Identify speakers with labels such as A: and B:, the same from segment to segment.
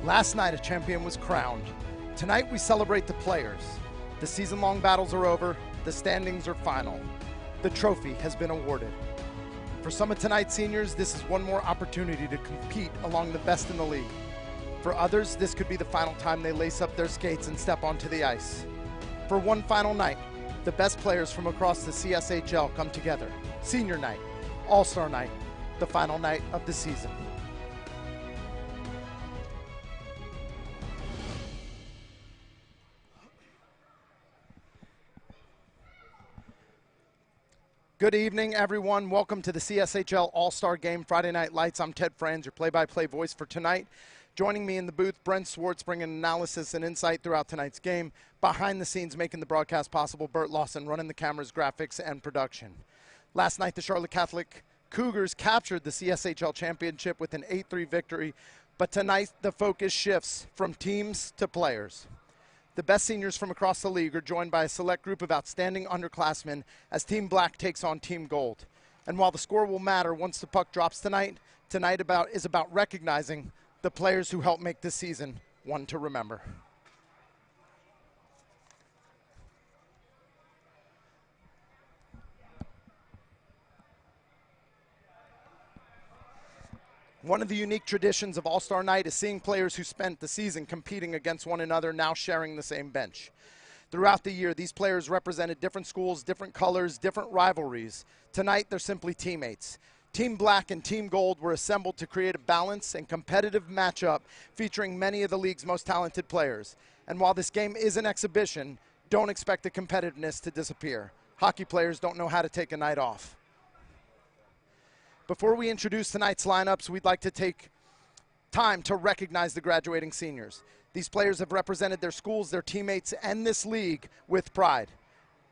A: Last night, a champion was crowned. Tonight, we celebrate the players. The season-long battles are over. The standings are final. The trophy has been awarded. For some of tonight's seniors, this is one more opportunity to compete along the best in the league. For others, this could be the final time they lace up their skates and step onto the ice. For one final night, the best players from across the CSHL come together. Senior night, All-Star night, the final night of the season. Good evening, everyone. Welcome to the CSHL All-Star Game Friday Night Lights. I'm Ted Franz, your play-by-play voice for tonight. Joining me in the booth, Brent Swartz, bringing analysis and insight throughout tonight's game. Behind the scenes, making the broadcast possible, Bert Lawson, running the cameras, graphics, and production. Last night, the Charlotte Catholic Cougars captured the CSHL Championship with an 8-3 victory, but tonight the focus shifts from teams to players. The best seniors from across the league are joined by a select group of outstanding underclassmen as Team Black takes on Team Gold. And while the score will matter once the puck drops tonight is about recognizing the players who helped make this season one to remember. One of the unique traditions of All-Star Night is seeing players who spent the season competing against one another now sharing the same bench. Throughout the year, these players represented different schools, different colors, different rivalries. Tonight, they're simply teammates. Team Black and Team Gold were assembled to create a balanced and competitive matchup featuring many of the league's most talented players. And while this game is an exhibition, don't expect the competitiveness to disappear. Hockey players don't know how to take a night off. Before we introduce tonight's lineups, we'd like to take time to recognize the graduating seniors. These players have represented their schools, their teammates, and this league with pride.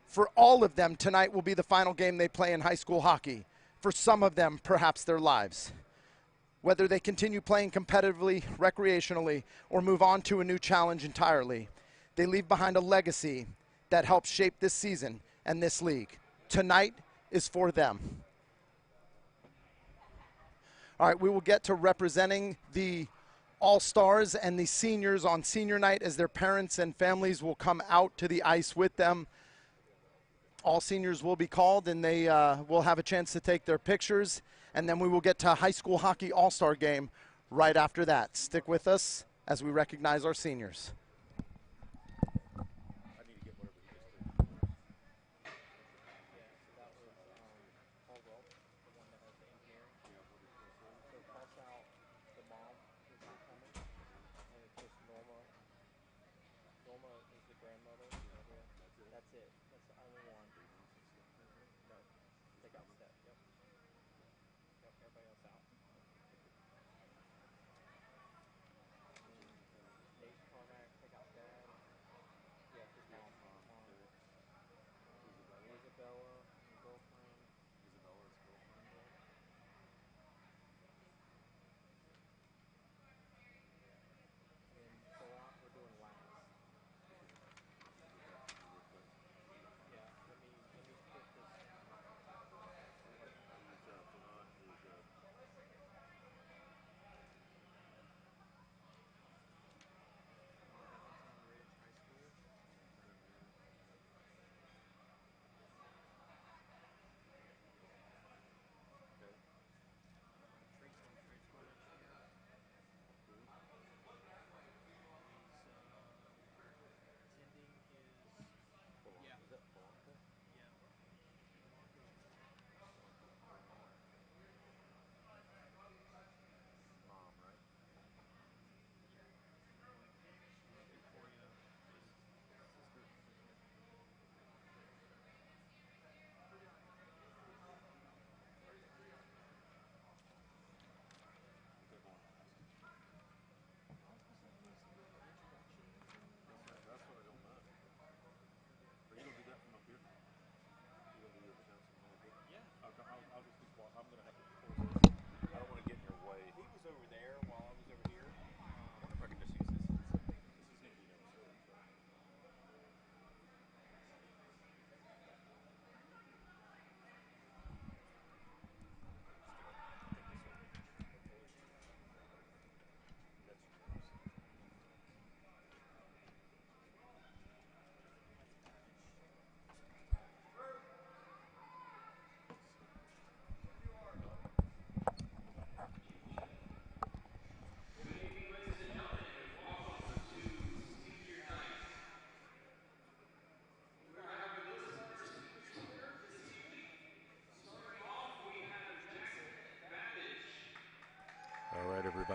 A: For all of them, tonight will be the final game they play in high school hockey. For some of them, perhaps their lives. Whether they continue playing competitively, recreationally, or move on to a new challenge entirely, they leave behind a legacy that helps shape this season and this league. Tonight is for them. All right, we will get to representing the All-Stars and the seniors on senior night as their parents and families will come out to the ice with them. All seniors will be called and they will have a chance to take their pictures. And then we will get to high school hockey All-Star game right after that. Stick with us as we recognize our seniors.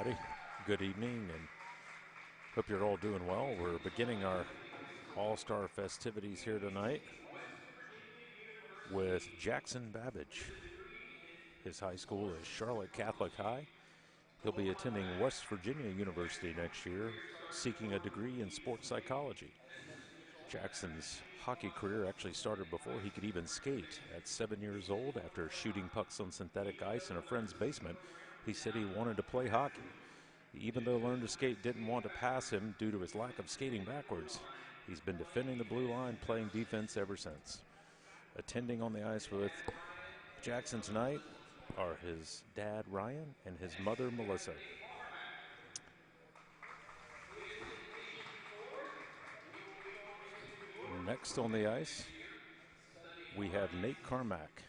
B: everybody. Good evening, and hope you're all doing well. We're beginning our All-Star festivities here tonight with Jackson Babbage. His high school is Charlotte Catholic High. He'll be attending West Virginia University next year, seeking a degree in sports psychology. Jackson's hockey career actually started before he could even skate. At 7 years old, after shooting pucks on synthetic ice in a friend's basement, he said he wanted to play hockey. Even though Learn to Skate didn't want to pass him due to his lack of skating backwards, he's been defending the blue line, playing defense ever since. Attending on the ice with Jackson tonight are his dad, Ryan, and his mother, Melissa. Next on the ice, we have Nate Carmack.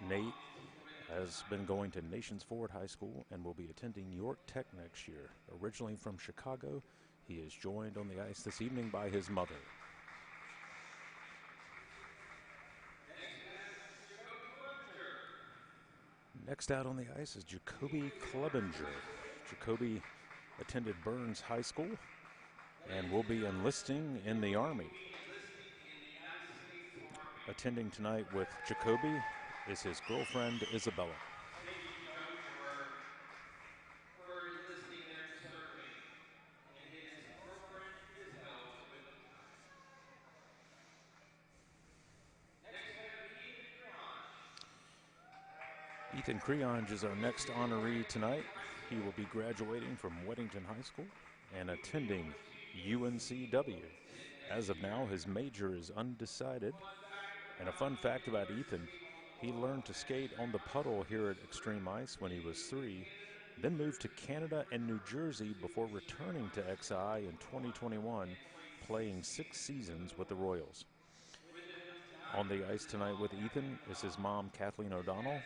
B: Nate has been going to Nations Ford High School and will be attending York Tech next year. Originally from Chicago, he is joined on the ice this evening by his mother. Next out on the ice is Jacoby Klebinger. Jacoby attended Burns High School and will be enlisting in the Army. Attending tonight with Jacoby is his girlfriend, Isabella. Ethan Creonge is our next honoree tonight. He will be graduating from Weddington High School and attending UNCW. As of now, his major is undecided. And a fun fact about Ethan, he learned to skate on the puddle here at Extreme Ice when he was 3, then moved to Canada and New Jersey before returning to XI in 2021, playing 6 seasons with the Royals. On the ice tonight with Ethan is his mom, Kathleen O'Donnell,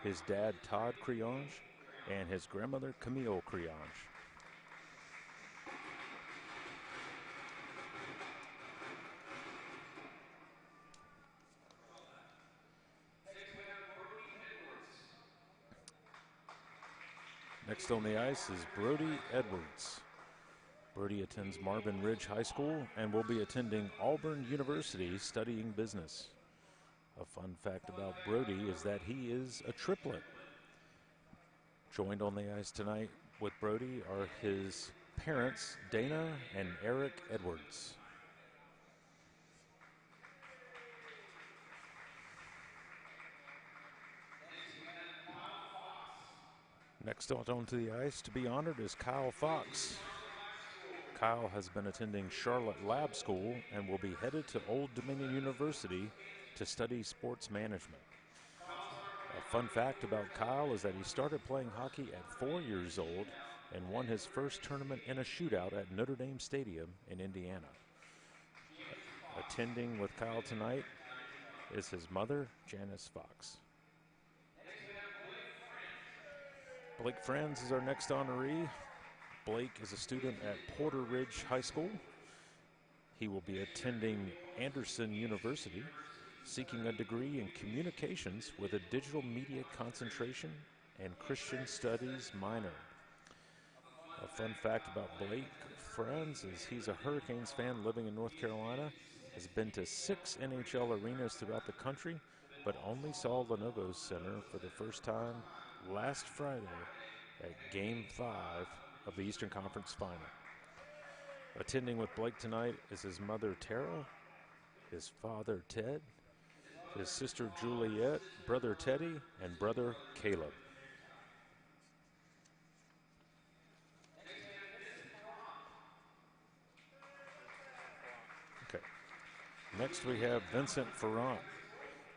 B: his dad, Todd Creonge, and his grandmother, Camille Creonge. Next on the ice is Brody Edwards. Brody attends Marvin Ridge High School and will be attending Auburn University studying business. A fun fact about Brody is that he is a triplet. Joined on the ice tonight with Brody are his parents, Dana and Eric Edwards. Next out onto the ice to be honored is Kyle Fox. Kyle has been attending Charlotte Lab School and will be headed to Old Dominion University to study sports management. A fun fact about Kyle is that he started playing hockey at 4 years old and won his first tournament in a shootout at Notre Dame Stadium in Indiana. Attending with Kyle tonight is his mother, Janice Fox. Blake Friends is our next honoree. Blake is a student at Porter Ridge High School. He will be attending Anderson University, seeking a degree in communications with a digital media concentration and Christian studies minor. A fun fact about Blake Friends is he's a Hurricanes fan living in North Carolina, has been to 6 NHL arenas throughout the country, but only saw Lenovo Center for the first time last Friday at Game 5 of the Eastern Conference Final. Attending with Blake tonight is his mother, Tara, his father, Ted, his sister, Juliet, brother, Teddy, and brother, Caleb. Okay. Next we have Vincent Ferrant.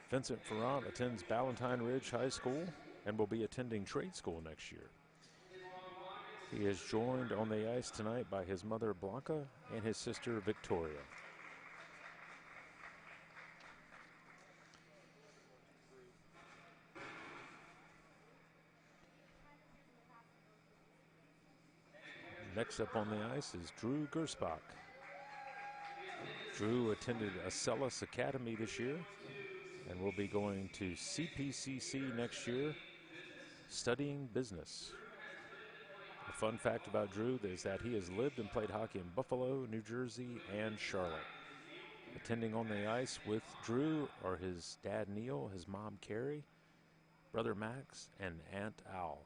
B: Vincent Ferrant attends Ballantyne Ridge High School and will be attending trade school next year. He is joined on the ice tonight by his mother, Blanca, and his sister, Victoria. Next up on the ice is Drew Gersbach. Drew attended Acellus Academy this year and will be going to CPCC next year, studying business. A fun fact about Drew is that he has lived and played hockey in Buffalo, New Jersey, and Charlotte. Attending on the ice with Drew are his dad Neil, his mom Carrie, brother Max, and Aunt Al.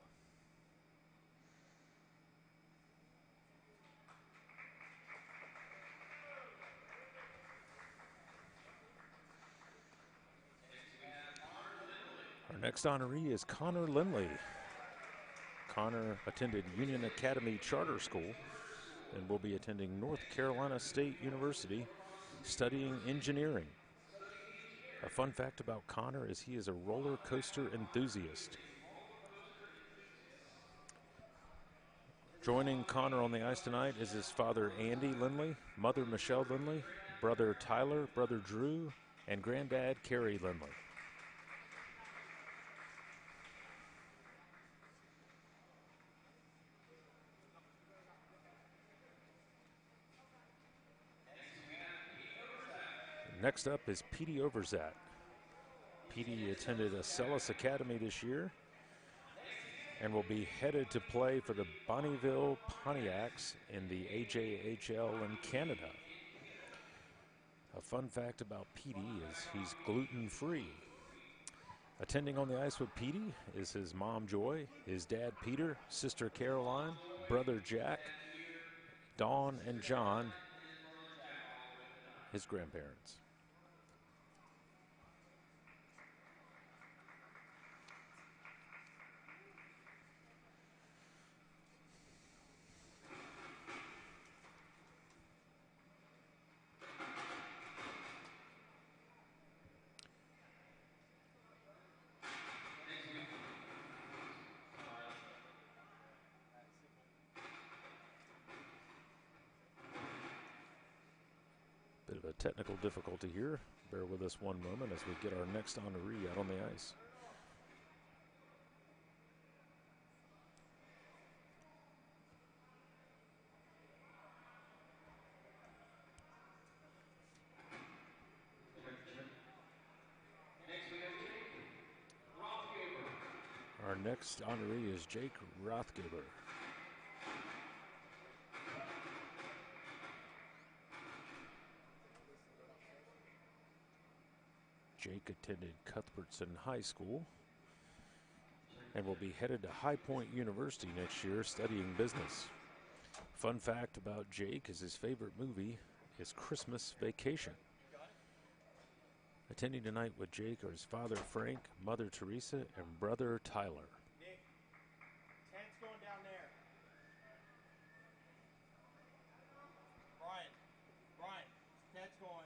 B: Our next honoree is Connor Lindley. Connor attended Union Academy Charter School and will be attending North Carolina State University studying engineering. A fun fact about Connor is he is a roller coaster enthusiast. Joining Connor on the ice tonight is his father Andy Lindley, mother Michelle Lindley, brother Tyler, brother Drew, and granddad Kerry Lindley. Next up is Petey Overzat. Petey attended Acellus Academy this year and will be headed to play for the Bonnyville Pontiacs in the AJHL in Canada. A fun fact about Petey is he's gluten-free. Attending on the ice with Petey is his mom Joy, his dad Peter, sister Caroline, brother Jack, Dawn and John, his grandparents. Bit of a technical difficulty here. Bear with us one moment as we get our next honoree out on the ice. Our next honoree is Jake Rothgaber. Jake attended Cuthbertson High School and will be headed to High Point University next year studying business. Fun fact about Jake is his favorite movie is Christmas Vacation. Attending tonight with Jake are his father Frank, mother Teresa, and brother Tyler.
C: Nick, Ted's going down there. Brian, Ted's going.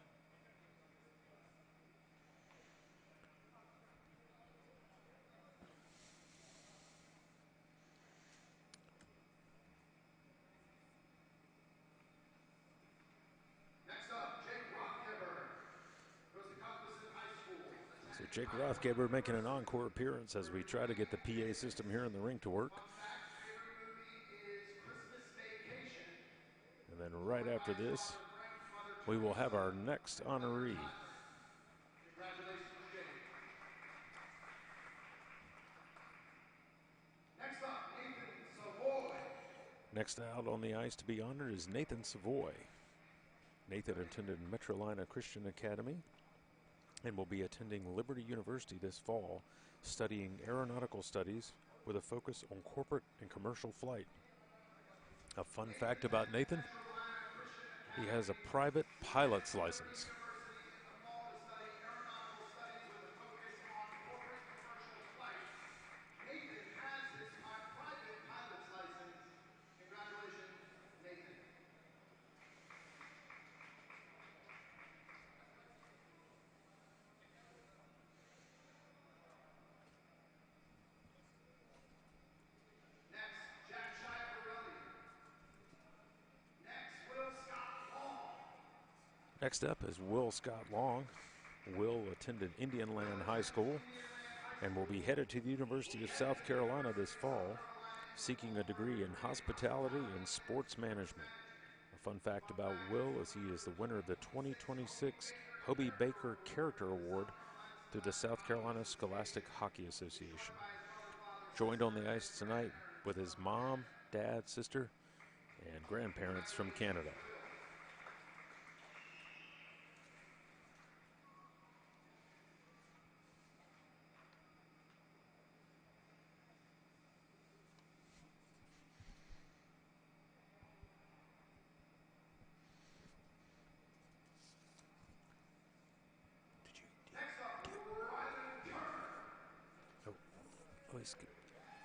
B: So Jake Rothgaber making an encore appearance as we try to get the PA system here in the rink to work. And then right after this, we will have our next honoree. Next out on the ice to be honored is Nathan Savoy. Nathan attended Metrolina Christian Academy and will be attending Liberty University this fall, studying aeronautical studies with a focus on corporate and commercial flight. A fun fact about Nathan, he has a private pilot's license. Next up is Will Scott Long. Will attended Indian Land High School and will be headed to the University of South Carolina this fall, seeking a degree in hospitality and sports management. A fun fact about Will is he is the winner of the 2026 Hobie Baker Character Award through the South Carolina Scholastic Hockey Association. Joined on the ice tonight with his mom, dad, sister, and grandparents from Canada.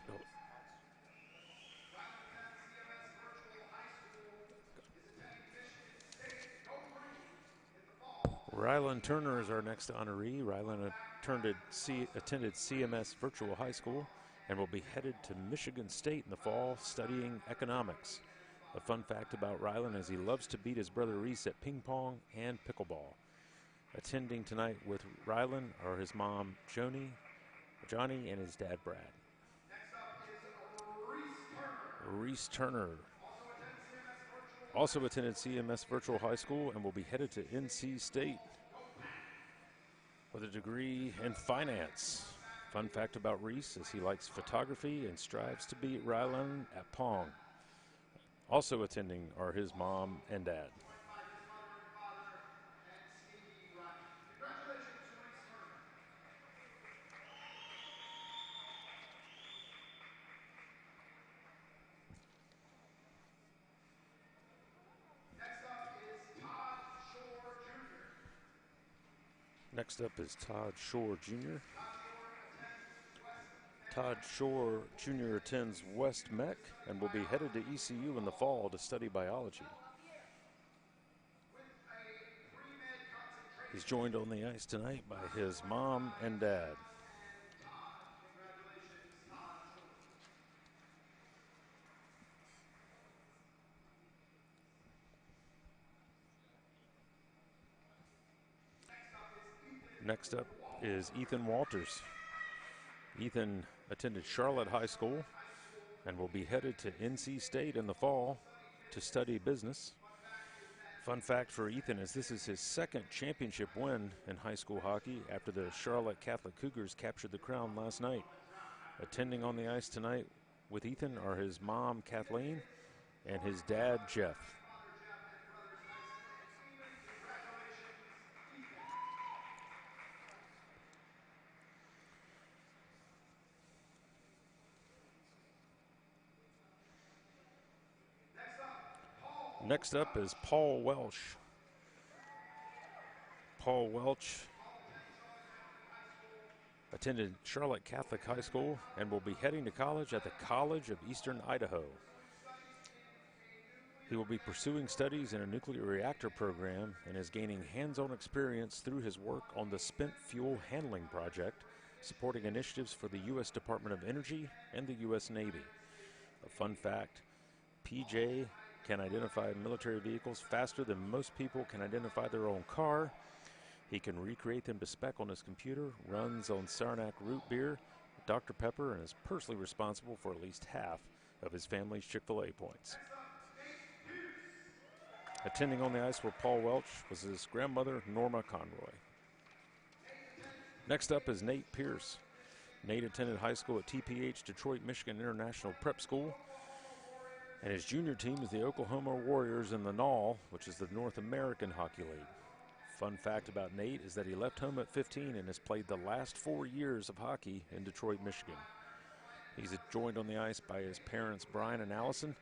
B: No. Rylan Turner is our next honoree. Rylan attended CMS Virtual High School and will be headed to Michigan State in the fall studying economics. A fun fact about Rylan is he loves to beat his brother Reese at ping pong and pickleball. Attending tonight with Rylan are his mom Johnny, and his dad Brad. Reese Turner also attended CMS Virtual High School and will be headed to NC State with a degree in finance. Fun fact about Reese is he likes photography and strives to beat Rylan at Pong. Also attending are his mom and dad. Next up is Todd Shore Jr. Todd Shore Jr. attends West Meck and will be headed to ECU in the fall to study biology. He's joined on the ice tonight by his mom and dad. Next up is Ethan Walters. Ethan attended Charlotte High School and will be headed to NC State in the fall to study business. Fun fact for Ethan is this is his second championship win in high school hockey after the Charlotte Catholic Cougars captured the crown last night. Attending on the ice tonight with Ethan are his mom Kathleen and his dad Jeff. Next up is Paul Welch. Paul Welch attended Charlotte Catholic High School and will be heading to college at the College of Eastern Idaho. He will be pursuing studies in a nuclear reactor program and is gaining hands-on experience through his work on the Spent Fuel Handling Project, supporting initiatives for the U.S. Department of Energy and the U.S. Navy. A fun fact, PJ can identify military vehicles faster than most people can identify their own car. He can recreate them to spec on his computer, runs on Saranac root beer, Dr. Pepper, and is personally responsible for at least half of his family's Chick-fil-A points. Attending on the ice with Paul Welch was his grandmother, Norma Conroy. Next up is Nate Pierce. Nate attended high school at TPH Detroit Michigan International Prep School, and his junior team is the Oklahoma Warriors in the NAHL, which is the North American Hockey League. Fun fact about Nate is that he left home at 15 and has played the last 4 years of hockey in Detroit, Michigan. He's joined on the ice by his parents, Brian and Allison,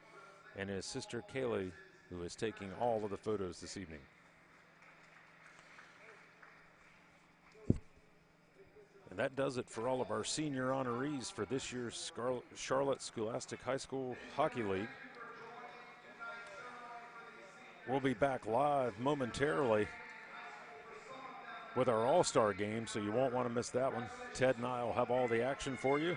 B: and his sister, Kaylee, who is taking all of the photos this evening. And that does it for all of our senior honorees for this year's Charlotte Scholastic High School Hockey League. We'll be back live momentarily with our All-Star game, so you won't want to miss that one. Ted and I will have all the action for you.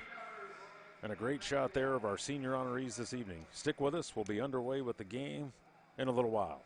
B: And a great shot there of our senior honorees this evening. Stick with us. We'll be underway with the game in a little while.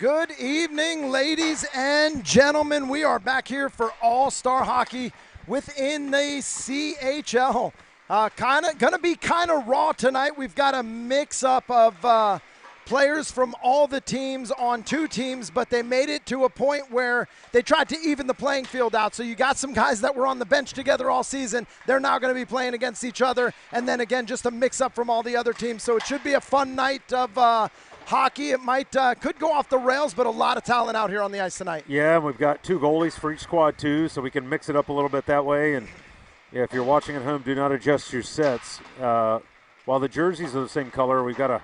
A: Good evening, ladies and gentlemen. We are back here for All-Star Hockey within the CHL. Gonna be kind of raw tonight. We've got a mix-up of players from all the teams on two teams, but they made it to a point where they tried to even the playing field out. So you got some guys that were on the bench together all season. They're now going to be playing against each other. And then again, just a mix-up from all the other teams. So it should be a fun night of hockey. It could go off the rails, but a lot of talent out here on the ice tonight.
D: Yeah, and we've got 2 goalies for each squad too, so we can mix it up a little bit that way. And yeah, if you're watching at home, do not adjust your sets. While the jerseys are the same color, we've got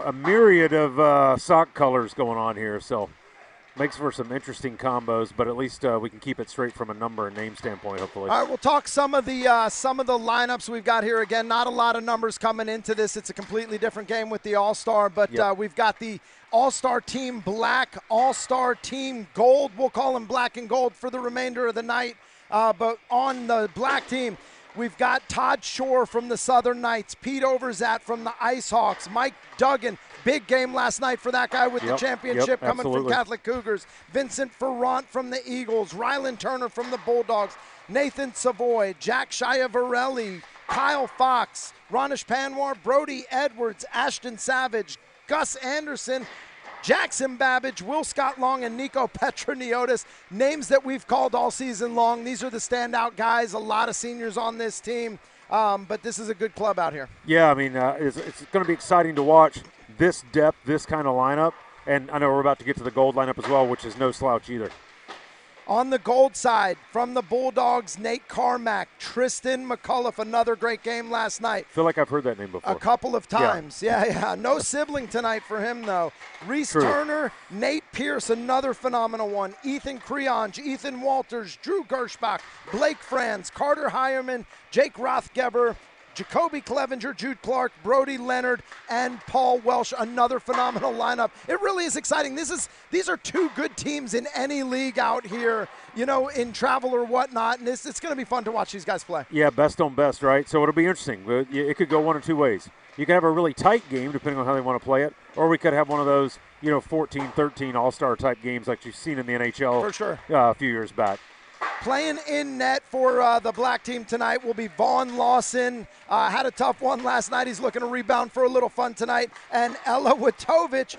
D: a myriad of sock colors going on here, so makes for some interesting combos, but at least we can keep it straight from a number and name standpoint, hopefully.
A: All right, we'll talk some of the lineups we've got here. Again, not a lot of numbers coming into this. It's a completely different game with the All-Star, but we've got the All-Star team black, All-Star team gold. We'll call them black and gold for the remainder of the night, but on the black team, we've got Todd Shore from the Southern Knights, Pete Overzat from the Ice Hawks, Mike Duggan. Big game last night for that guy with the championship coming from Catholic Cougars. Vincent Ferrant from the Eagles, Rylan Turner from the Bulldogs, Nathan Savoy, Jack Schiavarelli, Kyle Fox, Ronish Panwar, Brody Edwards, Ashton Savage, Gus Anderson, Jackson Babbage, Will Scott Long, and Nico Petroniotis, names that we've called all season long. These are the standout guys, a lot of seniors on this team, but this is a good club out here.
D: Yeah, I mean, it's going to be exciting to watch this depth, this kind of lineup, and I know we're about to get to the gold lineup as well, which is no slouch either.
A: On the gold side, from the Bulldogs, Nate Carmack, Tristan McCullough, another great game last night.
D: I feel like I've heard that name before.
A: A couple of times, yeah. No sibling tonight for him, though. Reese Turner, Nate Pierce, another phenomenal one. Ethan Creonge, Ethan Walters, Drew Gershbach, Blake Franz, Carter Heyerman, Jake Rothgeber, Jacoby Clevenger, Jude Clark, Brody Leonard, and Paul Welsh, another phenomenal lineup. It really is exciting. These are 2 good teams in any league out here, in travel or whatnot, and it's going to be fun to watch these guys play.
D: Yeah, best on best, right? So it'll be interesting. It could go one of 2 ways. You could have a really tight game, depending on how they want to play it, or we could have one of those, 14-13 all-star type games like you've seen in the NHL
A: for sure.
D: A few years back.
A: Playing in net for the black team tonight will be Vaughn Lawson. Had a tough one last night. He's looking to rebound for a little fun tonight. And Ella Witovich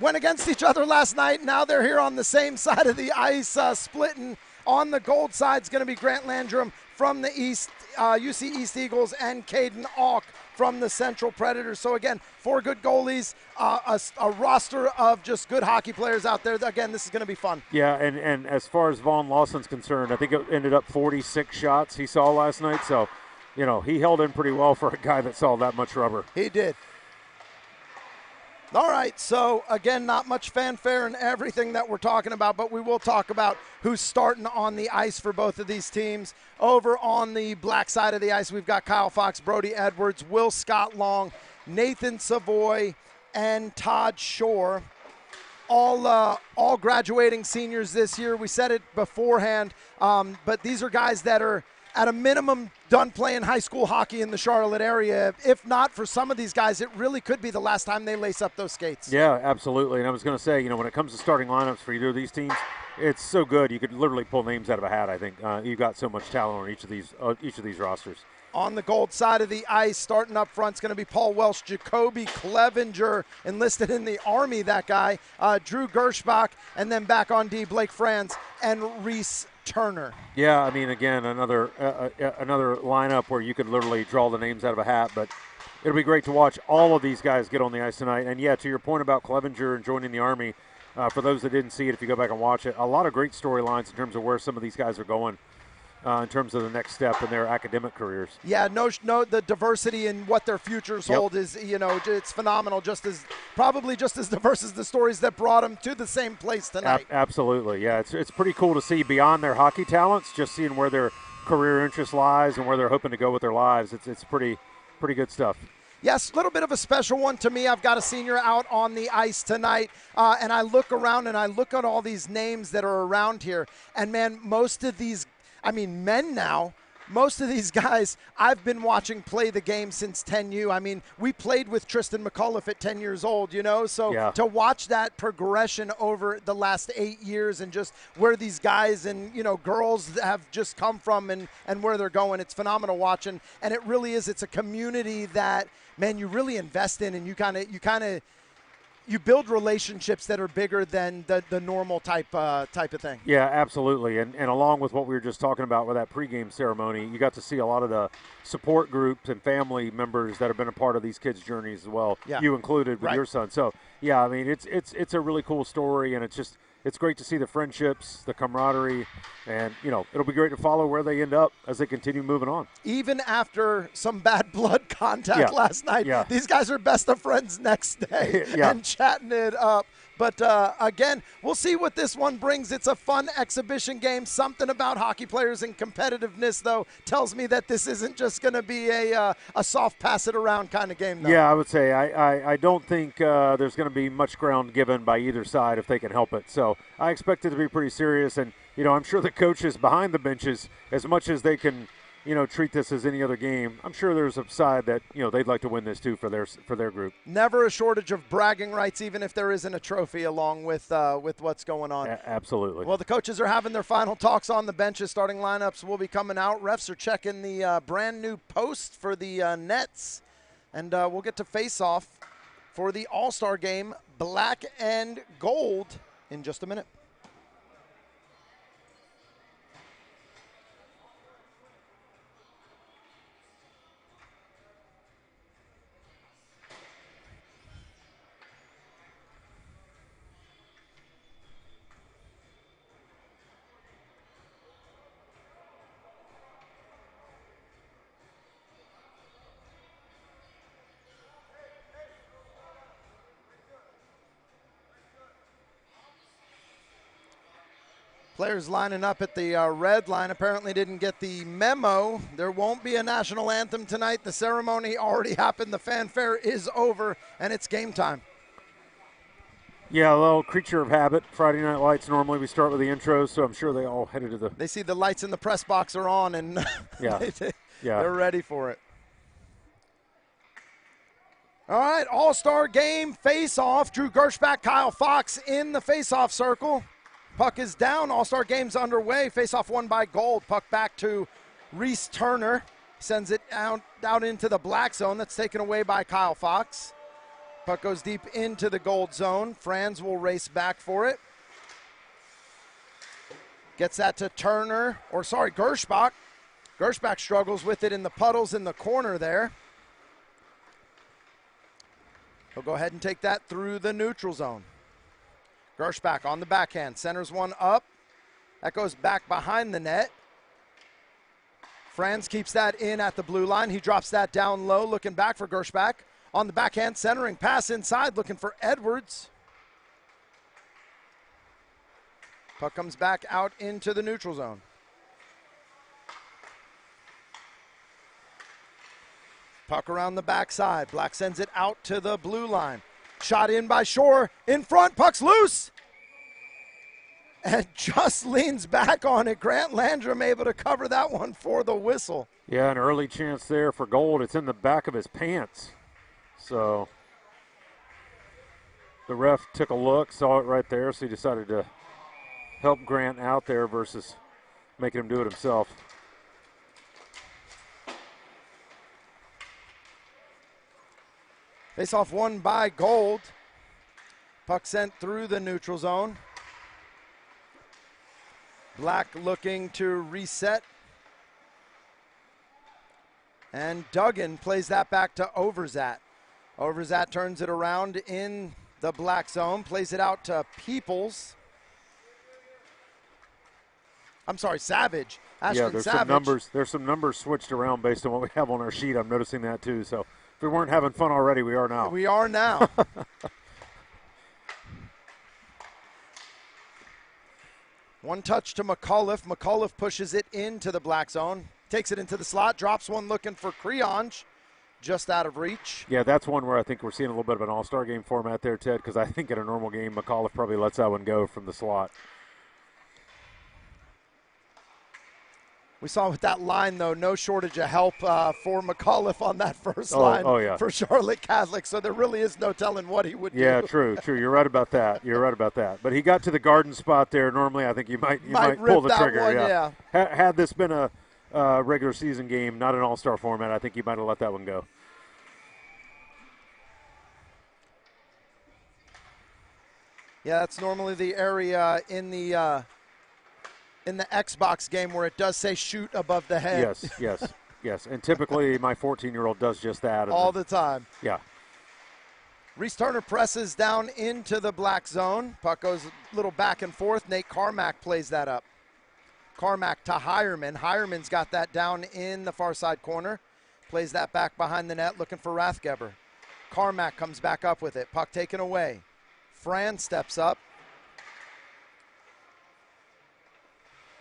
A: went against each other last night. Now they're here on the same side of the ice, splitting. On the gold side is going to be Grant Landrum from the East, UC East Eagles, and Caden Auk from the Central Predators. So again, 4 good goalies, a roster of just good hockey players out there. Again, this is going to be fun.
D: Yeah, and as far as Vaughn Lawson's concerned, I think it ended up 46 shots he saw last night. So, he held in pretty well for a guy that saw that much rubber.
A: He did. All right, so again, not much fanfare and everything that we're talking about, but we will talk about who's starting on the ice for both of these teams. Over on the black side of the ice, we've got Kyle Fox, Brody Edwards, Will Scott Long, Nathan Savoy, and Todd Shore. All graduating seniors this year. We said it beforehand, but these are guys that are at a minimum done playing high school hockey in the Charlotte area. If not, for some of these guys, it really could be the last time they lace up those skates.
D: Yeah, absolutely. And I was going to say, when it comes to starting lineups for either of these teams, it's so good. You could literally pull names out of a hat, I think. You've got so much talent on each of these rosters.
A: On the gold side of the ice, starting up front, is going to be Paul Welsh, Jacoby Clevenger, enlisted in the Army, that guy, Drew Gershbach, and then back on D, Blake Franz and Reese Turner.
D: Yeah, I mean, again, another lineup where you could literally draw the names out of a hat, but it'll be great to watch all of these guys get on the ice tonight. And, yeah, to your point about Clevenger and joining the Army, for those that didn't see it, if you go back and watch it, a lot of great storylines in terms of where some of these guys are going. In terms of the next step in their academic careers.
A: Yeah, no, the diversity in what their futures hold is, it's phenomenal. Probably just as diverse as the stories that brought them to the same place tonight.
D: Absolutely, yeah. It's pretty cool to see beyond their hockey talents, just seeing where their career interest lies and where they're hoping to go with their lives. It's pretty good stuff.
A: Yes, a little bit of a special one to me. I've got a senior out on the ice tonight, and I look around and I look at all these names that are around here, and man, most of these men now, most of these guys I've been watching play the game since 10U. I mean, we played with Tristan McAuliffe at 10 years old, you know? So
D: Yeah.
A: to watch that progression over the last 8 years and just where these guys and, you know, girls have just come from and where they're going, it's phenomenal watching. And it really is. It's a community that, man, you really invest in, and you build relationships that are bigger than the normal type of thing.
D: Yeah, absolutely. And along with what we were just talking about with that pregame ceremony, you got to see a lot of the support groups and family members that have been a part of these kids' journeys as well.
A: Yeah.
D: You included with
A: Right.
D: your son. So, yeah, I mean, it's a really cool story, and it's great to see the friendships, the camaraderie, and, you know, it'll be great to follow where they end up as they continue moving on.
A: Even after some bad blood contact
D: Yeah.
A: last night,
D: Yeah.
A: these guys are best of friends next day
D: Yeah.
A: and chatting it up. But again, we'll see what this one brings. It's a fun exhibition game. Something about hockey players and competitiveness, though, tells me that this isn't just going to be a soft pass it around kind of game, though.
D: Yeah, I would say I don't think there's going to be much ground given by either side if they can help it. So I expect it to be pretty serious. And, you know, I'm sure the coaches behind the benches, as much as they can, you know, treat this as any other game, I'm sure there's a side that, you know, they'd like to win this too for their group.
A: Never a shortage of bragging rights, even if there isn't a trophy along with what's going on.
D: Absolutely.
A: Well, the coaches are having their final talks on the benches. Starting lineups will be coming out. Refs are checking the brand new post for the nets. And we'll get to face off for the All-Star game, black and gold, in just a minute. Players lining up at the red line apparently didn't get the memo. There won't be a national anthem tonight. The ceremony already happened. The fanfare is over, and it's game time.
D: Yeah, a little creature of habit. Friday Night Lights, normally we start with the intros, so I'm sure they all headed to the...
A: They see the lights in the press box are on, and
D: Yeah.
A: they're ready for it. All right, All-Star game face-off. Drew Gershbach, Kyle Fox in the face-off circle. Puck is down. All-Star game's underway. Face-off won by Gold. Puck back to Reese Turner. Sends it out into the black zone. That's taken away by Kyle Fox. Puck goes deep into the Gold zone. Franz will race back for it. Gets that to Gershbach. Gershbach struggles with it in the puddles in the corner there. He'll go ahead and take that through the neutral zone. Gershbach on the backhand, centers one up. That goes back behind the net. Franz keeps that in at the blue line. He drops that down low, looking back for Gershbach. On the backhand, centering pass inside, looking for Edwards. Puck comes back out into the neutral zone. Puck around the backside. Black sends it out to the blue line. Shot in by Shore. In front. Puck's loose. And just leans back on it. Grant Landrum able to cover that one for the whistle.
D: Yeah, an early chance there for Gold. It's in the back of his pants. So the ref took a look, saw it right there, so he decided to help Grant out there versus making him do it himself.
A: Face-off won by Gold. Puck sent through the neutral zone. Black looking to reset. And Duggan plays that back to Overzat. Overzat turns it around in the black zone, plays it out to Peoples. I'm sorry, Savage. Ashton Savage.
D: There's some numbers switched around based on what we have on our sheet. I'm noticing that too. So if we weren't having fun already, we are now.
A: We are now. One touch to McAuliffe. McAuliffe pushes it into the black zone. Takes it into the slot. Drops one looking for Creonge. Just out of reach.
D: Yeah, that's one where I think we're seeing a little bit of an all-star game format there, Ted, because I think in a normal game, McAuliffe probably lets that one go from the slot.
A: We saw with that line, though, no shortage of help for McAuliffe on that first
D: Oh,
A: line
D: yeah.
A: for Charlotte Catholic, so there really is no telling what he would
D: Yeah,
A: do.
D: true. You're right about that. But he got to the garden spot there. Normally, I think you might
A: Might
D: pull
A: rip
D: the
A: that
D: trigger.
A: one,
D: yeah. Had this been a regular season game, not an all-star format, I think you might have let that one go.
A: Yeah, that's normally the area in the Xbox game where it does say shoot above the head.
D: Yes. And typically my 14-year-old does just that.
A: All the time.
D: Yeah.
A: Reese Turner presses down into the black zone. Puck goes a little back and forth. Nate Carmack plays that up. Carmack to Hireman. Hireman's got that down in the far side corner. Plays that back behind the net looking for Rathgeber. Carmack comes back up with it. Puck taken away. Fran steps up.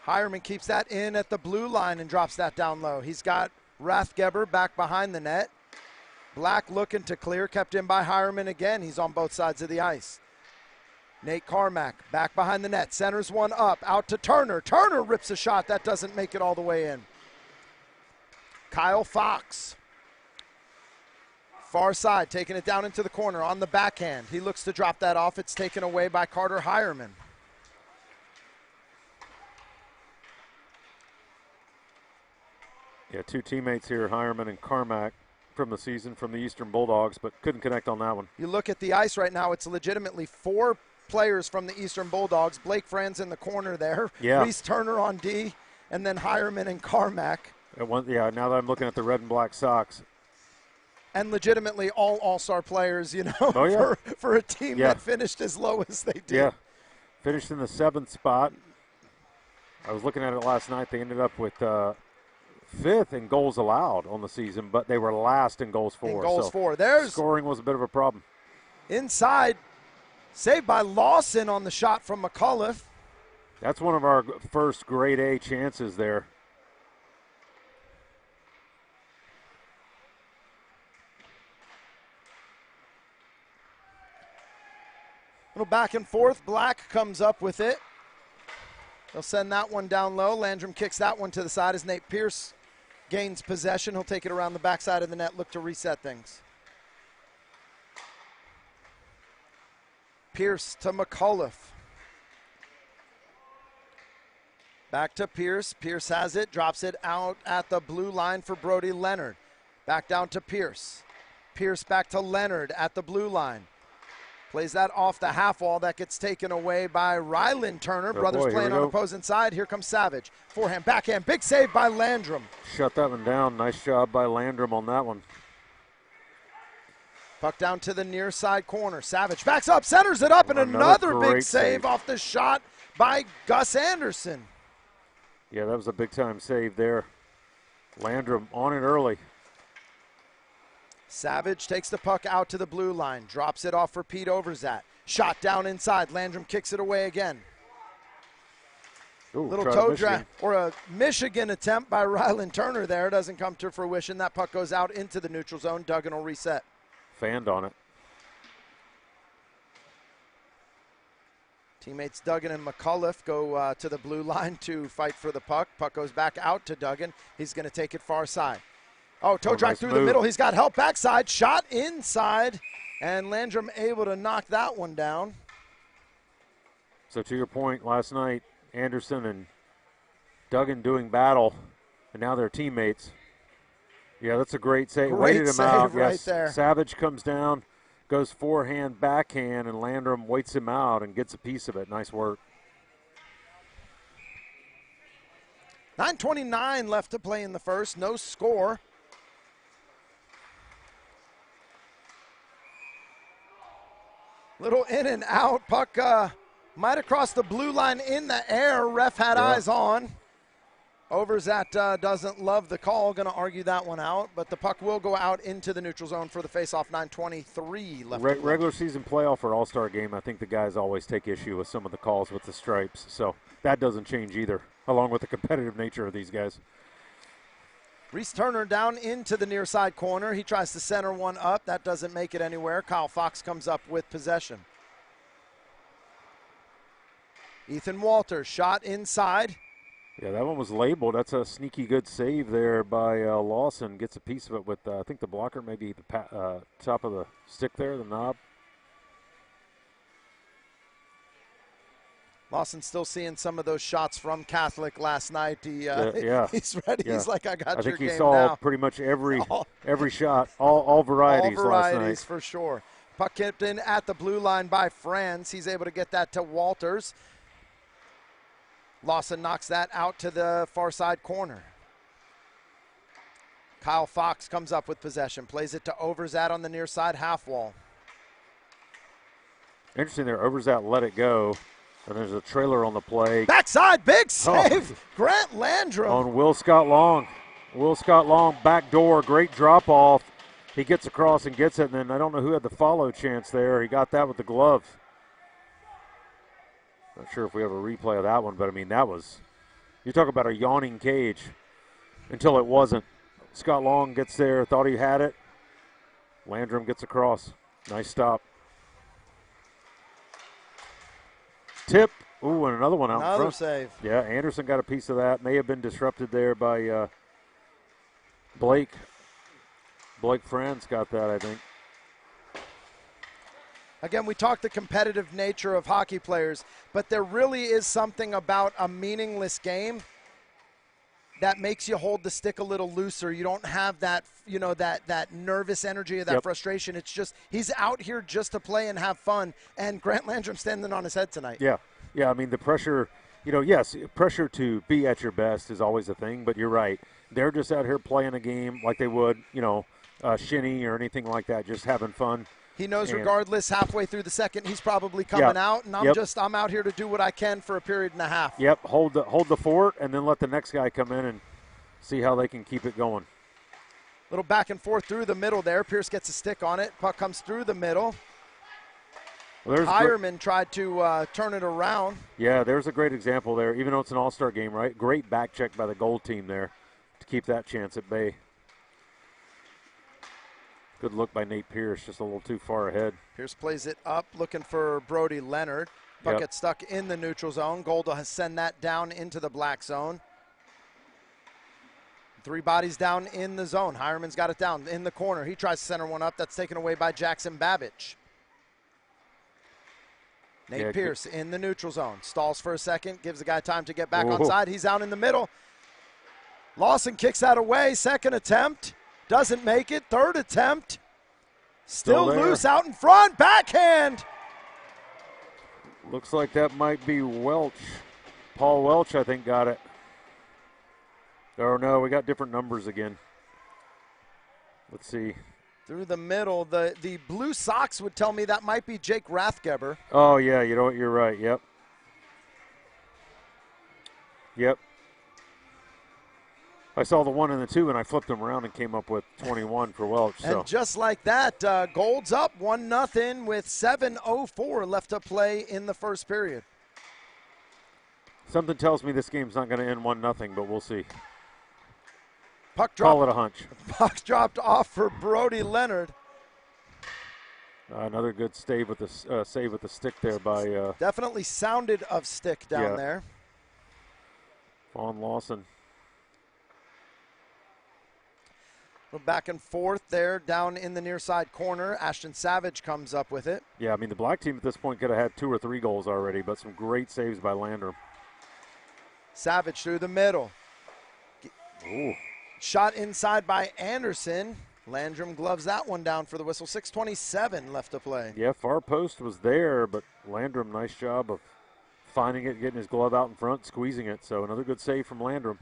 A: Hireman keeps that in at the blue line and drops that down low. He's got Rathgeber back behind the net. Black looking to clear, kept in by Hireman again. He's on both sides of the ice. Nate Carmack back behind the net. Centers one up, out to Turner. Turner rips a shot. That doesn't make it all the way in. Kyle Fox. Far side, taking it down into the corner on the backhand. He looks to drop that off. It's taken away by Carter Hireman.
D: Yeah, two teammates here, Hireman and Carmack, from the season from the Eastern Bulldogs, but couldn't connect on that one.
A: You look at the ice right now, it's legitimately 4 players from the Eastern Bulldogs. Blake Franz in the corner there.
D: Yeah.
A: Reese Turner on D, and then Hireman and Carmack.
D: Now that I'm looking at the red and black Sox.
A: And legitimately all all-star players,
D: Oh, yeah.
A: for a team that finished as low as they did.
D: Yeah, finished in the 7th spot. I was looking at it last night. They ended up with 5th in goals allowed on the season, but they were last in goals for.
A: There's
D: scoring was a bit of a problem.
A: Inside, saved by Lawson on the shot from McAuliffe.
D: That's one of our first grade A chances there.
A: Little back and forth. Black comes up with it. They'll send that one down low. Landrum kicks that one to the side as Nate Pierce gains possession. He'll take it around the backside of the net, look to reset things. Pierce to McAuliffe. Back to Pierce. Pierce has it, drops it out at the blue line for Brody Leonard. Back down to Pierce. Pierce back to Leonard at the blue line. Plays that off the half wall. That gets taken away by Ryland Turner. Brothers playing on opposing side. Here comes Savage. Forehand, backhand. Big save by Landrum.
D: Shut that one down. Nice job by Landrum on that one.
A: Puck down to the near side corner. Savage backs up, centers it up, and another big save off the shot by Gus Anderson.
D: Yeah, that was a big-time save there. Landrum on it early.
A: Savage takes the puck out to the blue line, drops it off for Pete Overzat. Shot down inside. Landrum kicks it away again.
D: Ooh,
A: little toe drag or a Michigan attempt by Ryland Turner there. Doesn't come to fruition. That puck goes out into the neutral zone. Duggan will reset.
D: Fanned on it.
A: Teammates Duggan and McAuliffe go to the blue line to fight for the puck. Puck goes back out to Duggan. He's going to take it far side. Oh, toe drag through the middle. He's got help backside. Shot inside. And Landrum able to knock that one down.
D: So to your point, last night, Anderson and Duggan doing battle, and now they're teammates. Yeah, that's a great save. Waited him out.
A: Right
D: yes.
A: there.
D: Savage comes down, goes forehand, backhand, and Landrum waits him out and gets a piece of it. Nice work.
A: 9:29 left to play in the first. No score. Little in and out. Puck might have crossed the blue line in the air. Ref had eyes on. Overzat doesn't love the call. Going to argue that one out. But the puck will go out into the neutral zone for the faceoff. 9:23 left.
D: Regular season playoff or all-star game, I think the guys always take issue with some of the calls with the stripes. So that doesn't change either, along with the competitive nature of these guys.
A: Reese Turner down into the near side corner. He tries to center one up. That doesn't make it anywhere. Kyle Fox comes up with possession. Ethan Walters shot inside.
D: Yeah, that one was labeled. That's a sneaky good save there by Lawson. Gets a piece of it with, I think, the blocker, maybe the top of the stick there, the knob.
A: Lawson still seeing some of those shots from Catholic last night. He's ready.
D: Yeah.
A: He's like, I got
D: I
A: your
D: think he
A: game
D: saw
A: now.
D: pretty much every
A: All-
D: shot, all varieties,
A: All
D: last
A: varieties
D: night.
A: for sure. Puck kicked in at the blue line by Franz. He's able to get that to Walters. Lawson knocks that out to the far side corner. Kyle Fox comes up with possession, plays it to Overzat on the near side half wall.
D: Interesting there, Overzat let it go, and there's a trailer on the play.
A: Backside, big save. Grant Landrum.
D: On Will Scott Long. Will Scott Long, back door, great drop off. He gets across and gets it, and then I don't know who had the follow chance there. He got that with the glove. Not sure if we have a replay of that one, but I mean, that was, you talk about a yawning cage until it wasn't. Scott Long gets there, thought he had it. Landrum gets across. Nice stop. Tip. Ooh, and another one out in
A: Another
D: front.
A: save.
D: Yeah, Anderson got a piece of that. May have been disrupted there by Blake. Blake Franz got that, I think.
A: Again, we talked the competitive nature of hockey players, but there really is something about a meaningless game that makes you hold the stick a little looser. You don't have that, that nervous energy or that frustration. It's just he's out here just to play and have fun, and Grant Landrum standing on his head tonight.
D: Yeah. I mean, the pressure, yes, pressure to be at your best is always a thing, but you're right. They're just out here playing a game like they would, shinny or anything like that, just having fun.
A: He knows regardless, halfway through the second, he's probably coming out, and I'm out here to do what I can for a period and a half.
D: Yep, hold the fort, and then let the next guy come in and see how they can keep it going.
A: Little back and forth through the middle there. Pierce gets a stick on it. Puck comes through the middle.
D: Well,
A: Hireman tried to turn it around.
D: Yeah, there's a great example there, even though it's an all-star game, right? Great back check by the gold team there to keep that chance at bay. Good look by Nate Pierce, just a little too far ahead.
A: Pierce plays it up, looking for Brody Leonard. Puck gets stuck in the neutral zone. Golda has sent that down into the black zone. 3 bodies down in the zone. Hireman's got it down in the corner. He tries to center one up. That's taken away by Jackson Babbage. Nate Pierce in the neutral zone. Stalls for a second, gives the guy time to get back on side. He's out in the middle. Lawson kicks that away. Second attempt. Doesn't make it. Third attempt. Still loose out in front. Backhand.
D: Looks like that might be Welch. Paul Welch, I think, got it. Oh, no, we got different numbers again. Let's see.
A: Through the middle. The blue socks would tell me that might be Jake Rathgeber.
D: Oh, yeah, you know what? You're right. Yep. I saw the 1 and the 2, and I flipped them around and came up with 21 for Welch.
A: And just like that, Gold's up 1-0 with 7:04 left to play in the first period.
D: Something tells me this game's not going to end 1-0, but we'll see.
A: Puck dropped.
D: Call it a hunch.
A: Puck dropped off for Brody Leonard.
D: Another good save with the stick there by.
A: Definitely sounded of stick down there.
D: Vaughn Lawson.
A: Back and forth there down in the near side corner. Ashton Savage comes up with it.
D: Yeah, I mean, the black team at this point could have had 2 or 3 goals already, but some great saves by Landrum.
A: Savage through the middle.
D: Ooh.
A: Shot inside by Anderson. Landrum gloves that one down for the whistle. 6:27 left to play.
D: Yeah, far post was there, but Landrum, nice job of finding it, getting his glove out in front, squeezing it. So another good save from Landrum.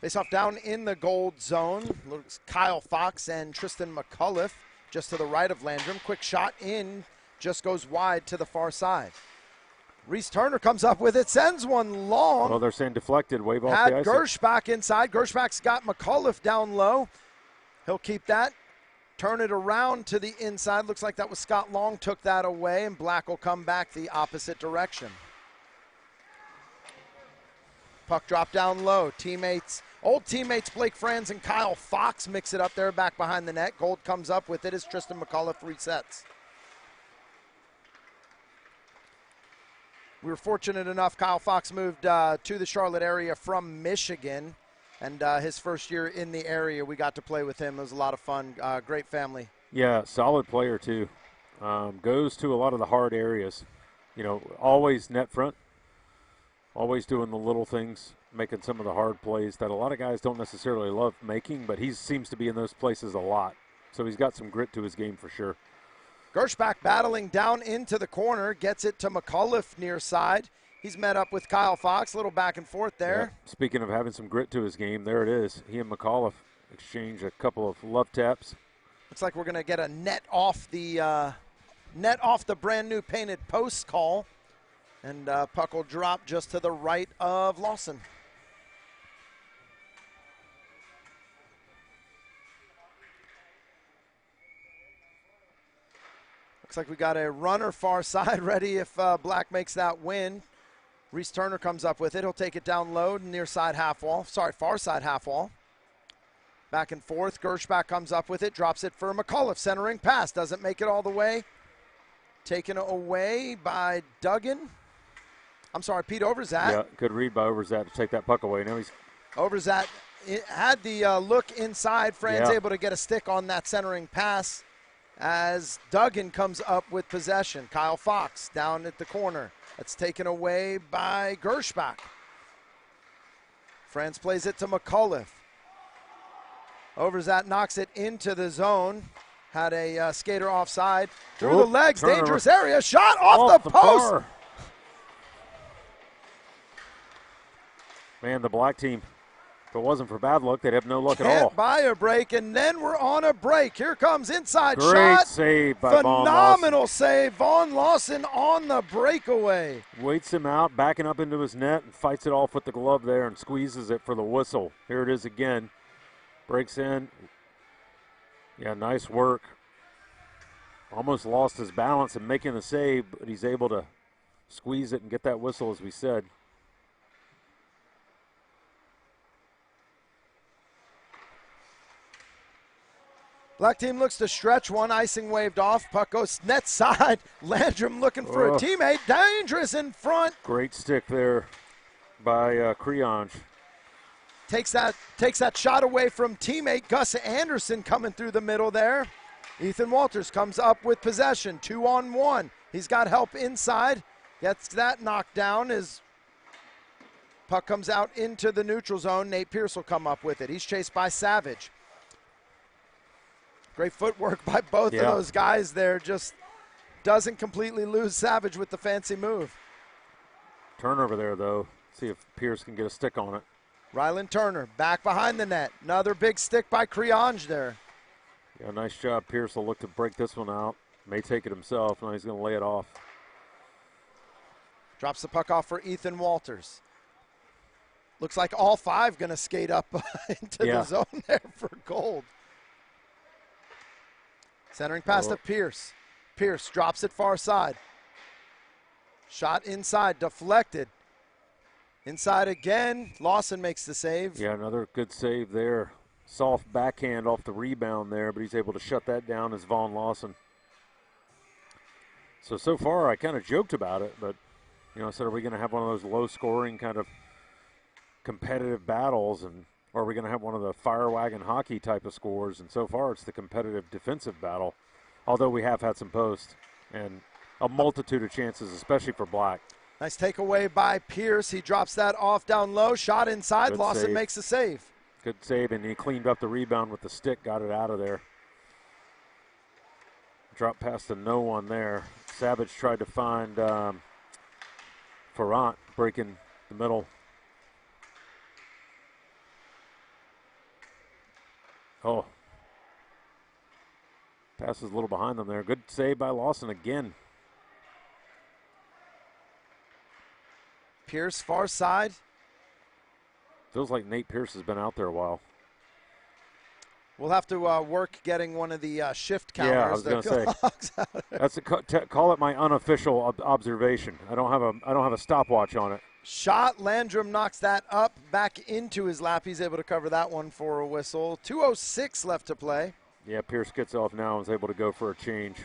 A: Face off down in the gold zone. Looks Kyle Fox and Tristan McCullough just to the right of Landrum. Quick shot in, just goes wide to the far side. Reese Turner comes up with it, sends one long.
D: Oh, they're saying deflected, wave off the ice.
A: Had Gershbach inside. Gershbach's got McCullough down low. He'll keep that. Turn it around to the inside. Looks like that was Scott Long, took that away, and Black will come back the opposite direction. Puck drop down low. Old teammates Blake Franz and Kyle Fox mix it up there back behind the net. Gold comes up with it as Tristan McCullough resets. We were fortunate enough, Kyle Fox moved to the Charlotte area from Michigan, and his first year in the area, we got to play with him. It was a lot of fun, great family.
D: Yeah, solid player too. Goes to a lot of the hard areas. You know, always net front, always doing the little things, making some of the hard plays that a lot of guys don't necessarily love making, but he seems to be in those places a lot. So he's got some grit to his game for sure.
A: Gershbach battling down into the corner, gets it to McCullough near side. He's met up with Kyle Fox, a little back and forth there.
D: Yeah. Speaking of having some grit to his game, there it is. He and McCullough exchange a couple of love taps.
A: Looks like we're going to get a net off the brand new painted post call, and puck will drop just to the right of Lawson. Looks like we got a runner far side ready if Black makes that win. Reese Turner comes up with it. He'll take it down low, near side half wall. Sorry, far side half wall. Back and forth. Gershbach comes up with it, drops it for McCullough. Centering pass, doesn't make it all the way. Taken away by Duggan. I'm sorry, Pete Overzat.
D: Yeah, good read by Overzat to take that puck away. Now he's
A: Overzat had the look inside. Fran's
D: Yeah.
A: able to get a stick on that centering pass as Duggan comes up with possession. Kyle Fox down at the corner. That's taken away by Gershbach. Franz plays it to McCullough. Overzat knocks it into the zone. Had a skater offside. Through the legs,
D: turnover.
A: dangerous area. Shot off the post.
D: bar. Man, the Black team, if it wasn't for bad luck, they'd have no luck at all.
A: Can't buy a break, and then we're on a break. Here comes inside
D: Great
A: shot.
D: save by Vaughn
A: Phenomenal save. Vaughn Lawson on the breakaway.
D: Waits him out, backing up into his net, and fights it off with the glove there and squeezes it for the whistle. Here it is again. Breaks in. Yeah, nice work. Almost lost his balance in making the save, but he's able to squeeze it and get that whistle, as we said.
A: Black team looks to stretch one. Icing waved off. Puck goes net side. Landrum looking for a teammate. Dangerous in front.
D: Great stick there by Creonge.
A: Takes that shot away from teammate Gus Anderson coming through the middle there. Ethan Walters comes up with possession. 2-on-1. He's got help inside. Gets that knocked down as puck comes out into the neutral zone. Nate Pierce will come up with it. He's chased by Savage. Great footwork by both of those guys there. Just doesn't completely lose Savage with the fancy move.
D: Turnover there, though. See if Pierce can get a stick on it.
A: Rylan Turner back behind the net. Another big stick by Creonge there.
D: Yeah, nice job. Pierce will look to break this one out. May take it himself. Now he's going to lay it off.
A: Drops the puck off for Ethan Walters. Looks like all five going to skate up into the zone there for gold. Centering pass to Pierce. Pierce drops it far side. Shot inside, deflected. Inside again. Lawson makes the save.
D: Yeah, another good save there. Soft backhand off the rebound there, but he's able to shut that down as Vaughn Lawson. So far I kind of joked about it, but, you know, I said, are we going to have one of those low-scoring kind of competitive battles, or are we going to have one of the fire wagon hockey type of scores? And so far it's the competitive defensive battle, although we have had some posts and a multitude of chances, especially for Black.
A: Nice takeaway by Pierce. He drops that off down low. Shot inside.
D: Good
A: Lawson
D: save.
A: makes the save.
D: Good save, and he cleaned up the rebound with the stick, got it out of there. Drop past to no one there. Savage tried to find Ferrant breaking the middle. Oh. Pass is a little behind them there. Good save by Lawson again.
A: Pierce far side.
D: Feels like Nate Pierce has been out there a while.
A: We'll have to work getting one of the shift counters.
D: Yeah, I was going to say. That's call it my unofficial observation. I don't have a stopwatch on it.
A: Shot. Landrum knocks that up back into his lap. He's able to cover that one for a whistle. 2:06 left to play.
D: Yeah, Pierce gets off now and is able to go for a change.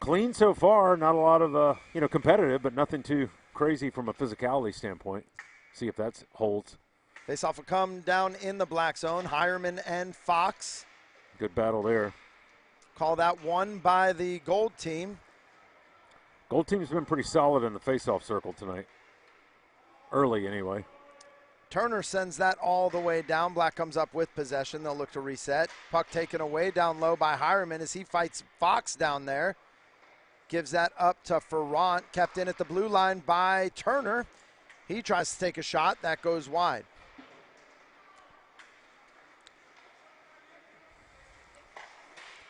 D: Clean so far. Not a lot of, competitive, but nothing too crazy from a physicality standpoint. See if that holds.
A: Face-off will come down in the black zone. Hireman and Fox.
D: Good battle there.
A: Call that one by the gold team.
D: Gold team's been pretty solid in the face-off circle tonight. Early, anyway.
A: Turner sends that all the way down. Black comes up with possession. They'll look to reset. Puck taken away down low by Hireman as he fights Fox down there. Gives that up to Ferrant. Kept in at the blue line by Turner. He tries to take a shot. That goes wide.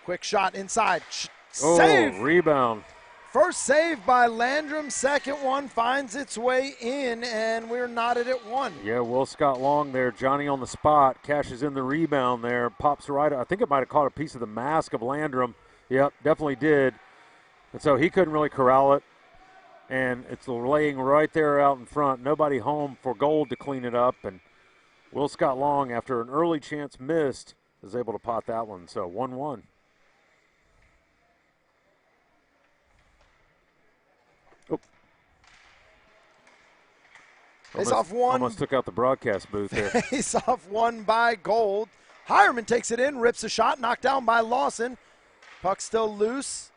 A: Quick shot inside. Save!
D: Oh, rebound.
A: First save by Landrum. Second one finds its way in, and we're knotted at one.
D: Yeah, Will Scott Long there. Johnny on the spot. Cashes in the rebound there. Pops right. I think it might have caught a piece of the mask of Landrum. Yep, definitely did. And so he couldn't really corral it. And it's laying right there out in front. Nobody home for Gold to clean it up. And Will Scott Long, after an early chance missed, is able to pot that one. So 1-1.
A: Face-off one.
D: Almost took out the broadcast booth there.
A: Face-off one by Gold. Hireman takes it in, rips a shot, knocked down by Lawson. Puck still loose.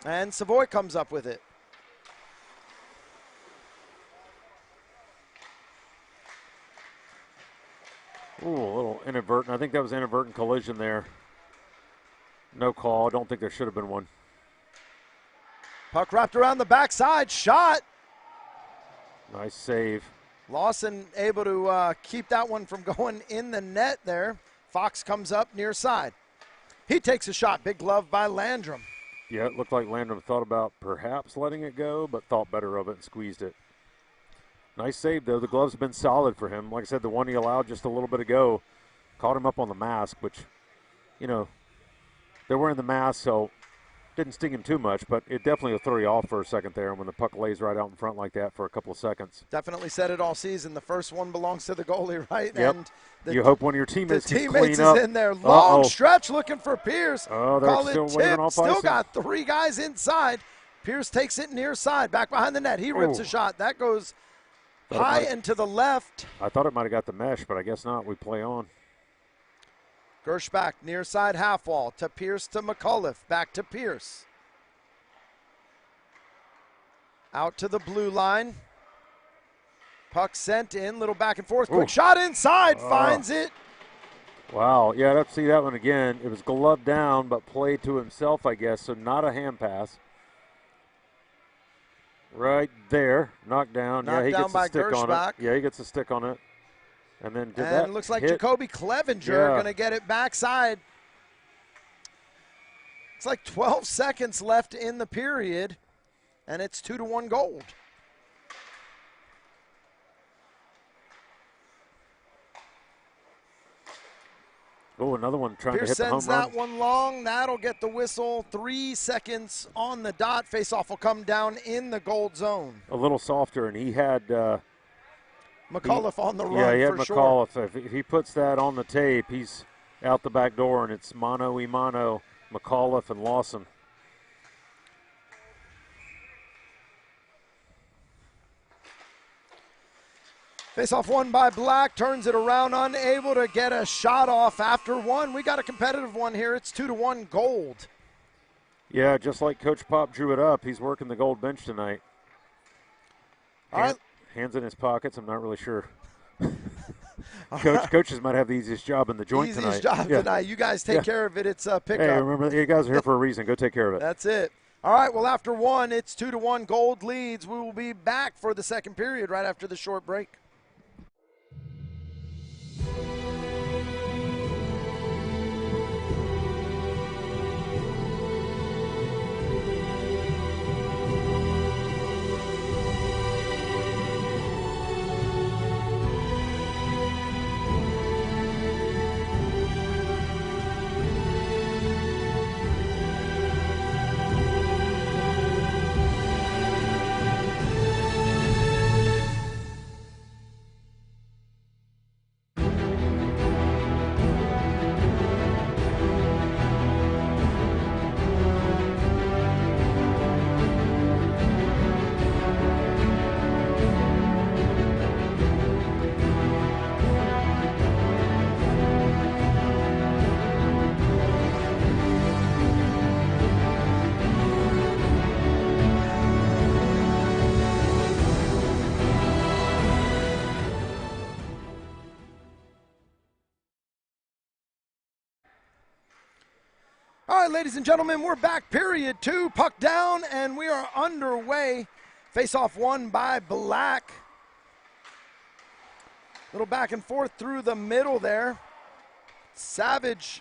A: And Savoy comes up with it.
D: Ooh, a little inadvertent. I think that was inadvertent collision there. No call. I don't think there should have been one.
A: Puck wrapped around the backside. Shot.
D: Nice save.
A: Lawson able to keep that one from going in the net there. Fox comes up near side. He takes a shot. Big glove by Landrum.
D: Yeah, it looked like Landrum thought about perhaps letting it go, but thought better of it and squeezed it. Nice save, though. The gloves have been solid for him. Like I said, the one he allowed just a little bit ago caught him up on the mask, which, they're wearing the mask, so didn't sting him too much, but it definitely will throw you off for a second there when the puck lays right out in front like that for a couple of seconds.
A: Definitely said it all season. The first one belongs to the goalie, right?
D: Yep.
A: And
D: you hope one of your teammates can
A: teammates
D: clean up.
A: is in there. Long stretch looking for Pierce.
D: Oh, they're
A: Call
D: still
A: it
D: waving
A: tip.
D: off
A: Still
D: icing.
A: got three guys inside. Pierce takes it near side, back behind the net. He rips a shot. That goes high and to the left.
D: I thought it might have got the mesh, but I guess not. We play on.
A: Gershbach near side half wall to Pierce to McAuliffe. Back to Pierce. Out to the blue line. Puck sent in, little back and forth. Quick shot inside, finds it.
D: Wow, yeah, let's see that one again. It was gloved down, but played to himself, I guess, so not a hand pass. Right there, knocked down.
A: Knocked
D: yeah, he
A: down
D: gets
A: by
D: a stick on
A: Gershbach.
D: it. Yeah, he gets a stick on it. And then
A: And it looks like
D: hit?
A: Jacoby Clevenger going to get it backside. It's like 12 seconds left in the period, and it's 2-1 Gold.
D: Oh, another one trying
A: Pierce
D: to hit the home
A: sends
D: run.
A: that one long. That'll get the whistle. 3 seconds on the dot. Faceoff will come down in the Gold zone.
D: A little softer, and he had
A: McAuliffe on the run
D: yeah, he had
A: for sure.
D: McAuliffe. If he puts that on the tape, he's out the back door, and it's mano-a-mano, McAuliffe and Lawson.
A: Face-off won by Black, turns it around, unable to get a shot off after one. We got a competitive one here. It's 2-1 Gold.
D: Yeah, just like Coach Pop drew it up, he's working the Gold bench tonight.
A: All right.
D: Hands in his pockets, I'm not really sure. Coaches might have the easiest job in the joint
A: Easiest
D: tonight.
A: job tonight. You guys take care of it. It's a pickup.
D: Hey, remember, you guys are here for a reason. Go take care of it.
A: That's it. All right, well, after one, it's 2-1 Gold leads. We will be back for the second period right after the short break. right, ladies and gentlemen, we're back. Period 2, puck down, and we are underway. Face-off won by Black. Little back and forth through the middle there. Savage.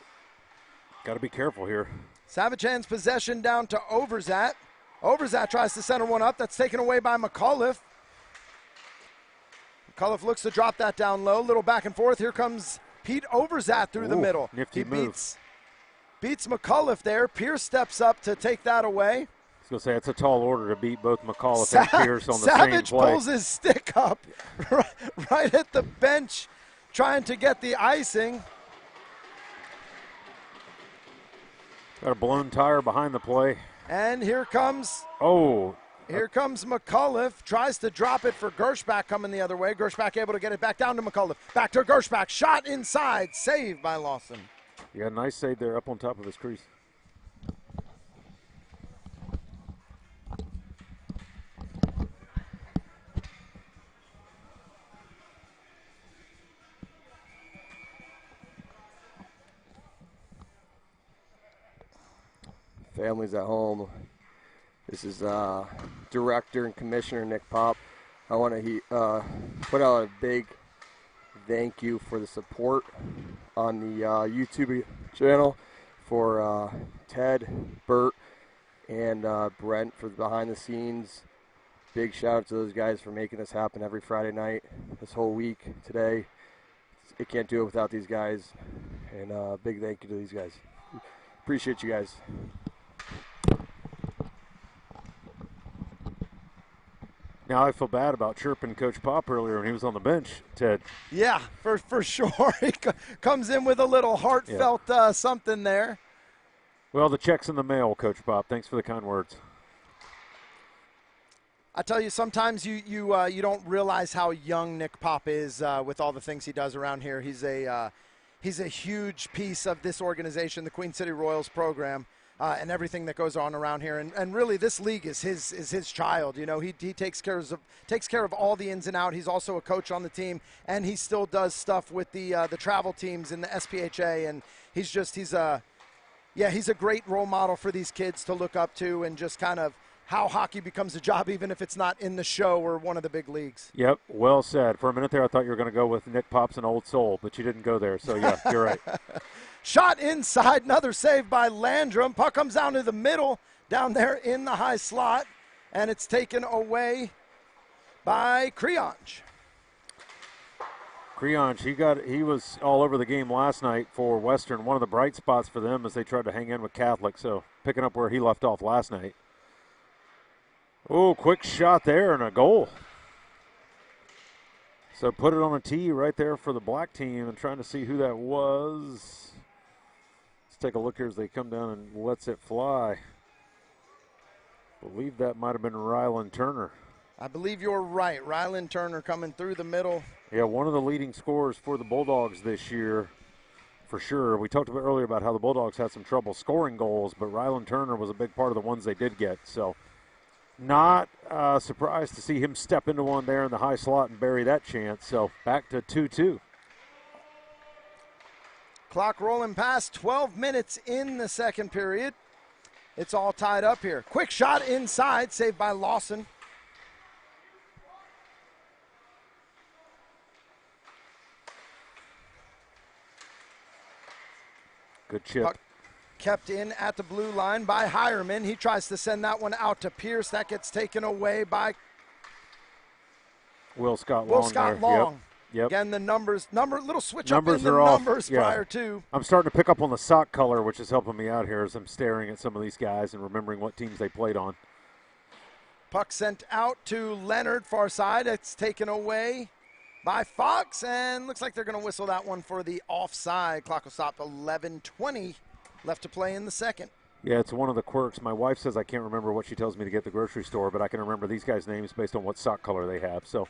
D: Got to be careful here.
A: Savage hands possession down to Overzat. Overzat tries to center one up. That's taken away by McAuliffe. McAuliffe looks to drop that down low. Little back and forth. Here comes Pete Overzat through the middle.
D: Nifty move.
A: Beats McAuliffe there. Pierce steps up to take that away.
D: I was going to say, it's a tall order to beat both McAuliffe and Pierce on the same
A: Savage
D: play.
A: pulls his stick up right at the bench, trying to get the icing.
D: Got a blown tire behind the play.
A: And here comes McAuliffe. Tries to drop it for Gershback coming the other way. Gershback able to get it back down to McAuliffe. Back to Gershback. Shot inside. Saved by Lawson.
D: You got a nice save there up on top of his crease.
E: Families at home. This is Director and Commissioner Nick Pop. I want to put out a big thank you for the support on the YouTube channel for Ted, Bert, and Brent for the behind the scenes. Big shout out to those guys for making this happen every Friday night, this whole week, today. I can't do it without these guys, and big thank you to these guys. Appreciate you guys.
D: Now I feel bad about chirping Coach Pop earlier when he was on the bench, Ted.
A: Yeah, for sure. He comes in with a little heartfelt something there.
D: Well, the check's in the mail, Coach Pop. Thanks for the kind words.
A: I tell you, sometimes you don't realize how young Nick Pop is with all the things he does around here. He's a huge piece of this organization, the Queen City Royals program. And everything that goes on around here, and really this league is his child. You know, he takes care of all the ins and outs. He's also a coach on the team, and he still does stuff with the travel teams in the SPHA. And he's a great role model for these kids to look up to, and just kind of how hockey becomes a job, even if it's not in the show or one of the big leagues.
D: Yep, well said. For a minute there, I thought you were going to go with Nick Pop's an old soul, but you didn't go there. So yeah, you're right.
A: Shot inside, another save by Landrum. Puck comes down to the middle, down there in the high slot, and it's taken away by Creonge.
D: Creonge, he was all over the game last night for Western. One of the bright spots for them as they tried to hang in with Catholic, so picking up where he left off last night. Oh, quick shot there and a goal. So put it on a tee right there for the black team, and trying to see who that was. Let's take a look here as they come down and lets it fly. I believe that might have been Rylan Turner.
A: I believe you're right. Rylan Turner coming through the middle.
D: Yeah, one of the leading scorers for the Bulldogs this year, for sure. We talked about earlier about how the Bulldogs had some trouble scoring goals, but Rylan Turner was a big part of the ones they did get. So not surprised to see him step into one there in the high slot and bury that chance. So back to 2-2.
A: Clock rolling past 12 minutes in the second period. It's all tied up here. Quick shot inside, saved by Lawson.
D: Good chip.
A: Puck kept in at the blue line by Hireman. He tries to send that one out to Pierce. That gets taken away by
D: Will Scott Long. Yep.
A: Again, the little switch
D: numbers
A: up in the
D: are
A: numbers
D: off.
A: prior to.
D: I'm starting to pick up on the sock color, which is helping me out here as I'm staring at some of these guys and remembering what teams they played on.
A: Puck sent out to Leonard, far side. It's taken away by Fox, and looks like they're going to whistle that one for the offside. Clock will stop. 11:20 left to play in the second.
D: Yeah, it's one of the quirks. My wife says I can't remember what she tells me to get at the grocery store, but I can remember these guys' names based on what sock color they have. So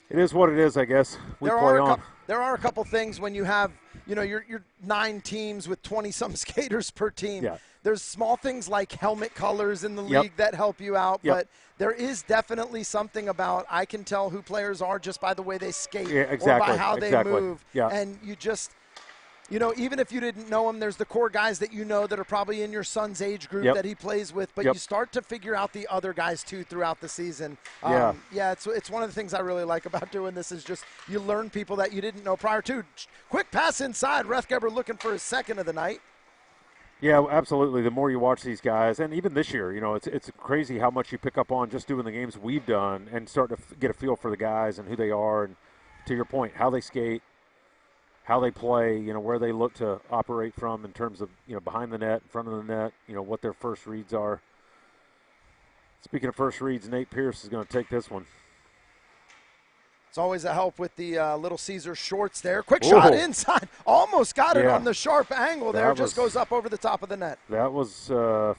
D: it is what it is, I guess. There
A: are a couple things when you have, your 9 teams with 20-some skaters per team.
D: Yeah.
A: There's small things like helmet colors in the league that help you out, but there is definitely something about I can tell who players are just by the way they skate or by how they move.
D: Yeah.
A: And you know, even if you didn't know him, there's the core guys that you know that are probably in your son's age group
D: Yep.
A: that he plays with, but
D: Yep.
A: you start to figure out the other guys too throughout the season.
D: Yeah.
A: Yeah, it's one of the things I really like about doing this is just you learn people that you didn't know prior to. Quick pass inside. Rethgeber looking for his second of the night.
D: Yeah, absolutely. The more you watch these guys, and even this year, you know, it's crazy how much you pick up on just doing the games we've done and start to get a feel for the guys and who they are, and to your point, how they skate, how they play, you know, where they look to operate from in terms of, you know, behind the net, in front of the net, you know, what their first reads are. Speaking of first reads, Nate Pierce is going to take this one.
A: It's always a help with the Little Caesar shorts there. Quick shot inside. Almost got it
D: Yeah.
A: on the sharp angle there.
D: That
A: Just
D: was-
A: goes up over the top of the net.
D: That was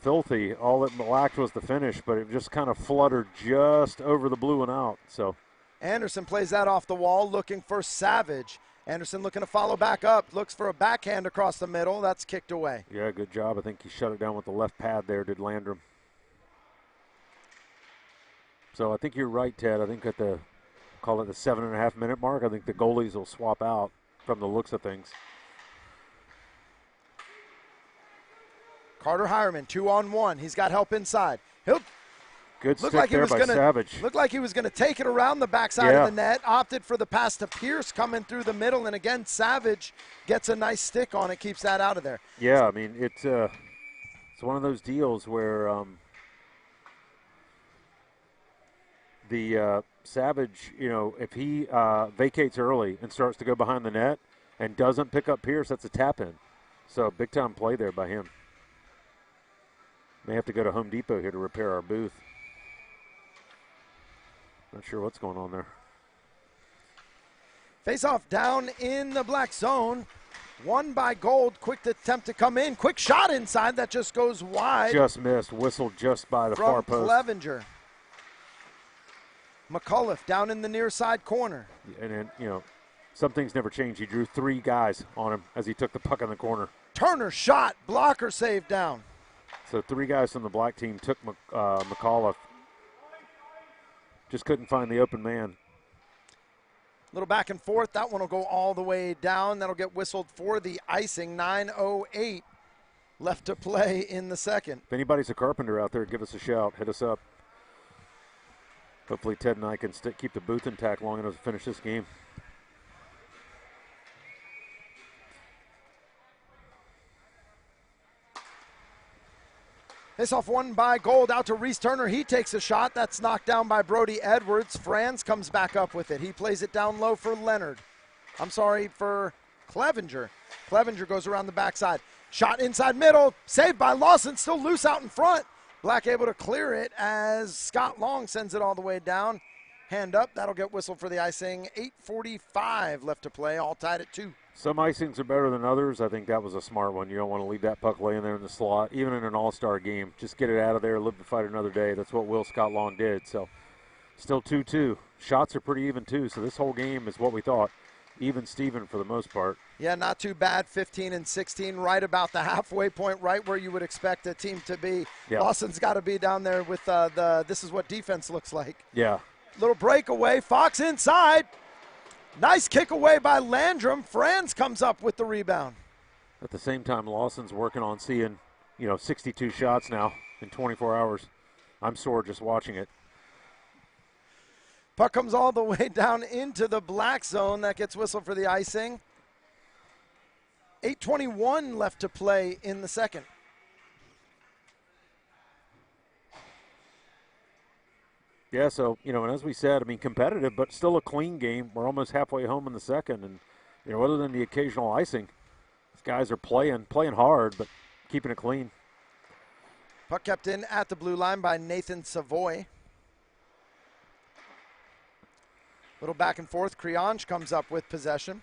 D: filthy. All it lacked was the finish, but it just kind of fluttered just over the blue and out. So
A: Anderson plays that off the wall, looking for Savage. Anderson looking to follow back up. Looks for a backhand across the middle. That's kicked away.
D: yeah, good job. I think he shut it down with the left pad there, did Landrum. So I think you're right, Ted. I think at the, call it the 7.5 minute mark, I think the goalies will swap out from the looks of things.
A: Carter Hireman, 2-on-1. He's got help inside. He'll
D: Good
A: look
D: stick
A: like he
D: there
A: was
D: by
A: going to
D: Savage.
A: look like he was going to take it around the backside
D: Yeah.
A: of the net. Opted for the pass to Pierce coming through the middle, and again Savage gets a nice stick on it, keeps that out of there.
D: Yeah, I mean, it's one of those deals where the Savage, you know, if he vacates early and starts to go behind the net and doesn't pick up Pierce, that's a tap in. So big time play there by him. May have to go to Home Depot here to repair our booth. Not sure what's going on there.
A: Face off down in the black zone. Won by Gold. Quick attempt to come in. Quick shot inside. That just goes wide
D: Just missed. Whistled just by the far
A: from
D: post.
A: Clevenger. McAuliffe down in the near side corner.
D: And then, you know, some things never change. He drew 3 guys on him as he took the puck in the corner.
A: Turner shot. Blocker saved down.
D: So 3 guys from the black team took McAuliffe. Just couldn't find the open man.
A: Little back and forth. That one will go all the way down. That'll get whistled for the icing. 9:08 left to play in the second.
D: If anybody's a carpenter out there, give us a shout. Hit us up. Hopefully Ted and I can keep the booth intact long enough to finish this game.
A: Face off won by Gold out to Reese Turner. He takes a shot. That's knocked down by Brody Edwards. Franz comes back up with it. He plays it down low for Leonard. I'm sorry, for Clevenger. Clevenger goes around the backside. Shot inside middle. Saved by Lawson. Still loose out in front. Black able to clear it as Scott Long sends it all the way down. Hand up. That'll get whistled for the icing. 8:45 left to play. All tied at 2.
D: Some icings are better than others. I think that was a smart one. You don't want to leave that puck laying there in the slot, even in an all-star game. Just get it out of there, live to fight another day. That's what Will Scott Long did. So still 2-2. Shots are pretty even, too. So this whole game is what we thought. Even Steven for the most part.
A: Yeah, not too bad. 15 and 16, right about the halfway point, right where you would expect a team to be.
D: Yeah.
A: Lawson's got to be down there with this is what defense looks like.
D: Yeah.
A: Little breakaway. Fox inside. Nice kick away by Landrum. Franz comes up with the rebound.
D: At the same time, Lawson's working on seeing, 62 shots now in 24 hours. I'm sore just watching it.
A: Puck comes all the way down into the black zone. That gets whistled for the icing. 8:21 left to play in the second.
D: Yeah, so, and as we said, competitive, but still a clean game. We're almost halfway home in the second. And, other than the occasional icing, these guys are playing hard, but keeping it clean.
A: Puck kept in at the blue line by Nathan Savoy. Little back and forth. Creonge comes up with possession.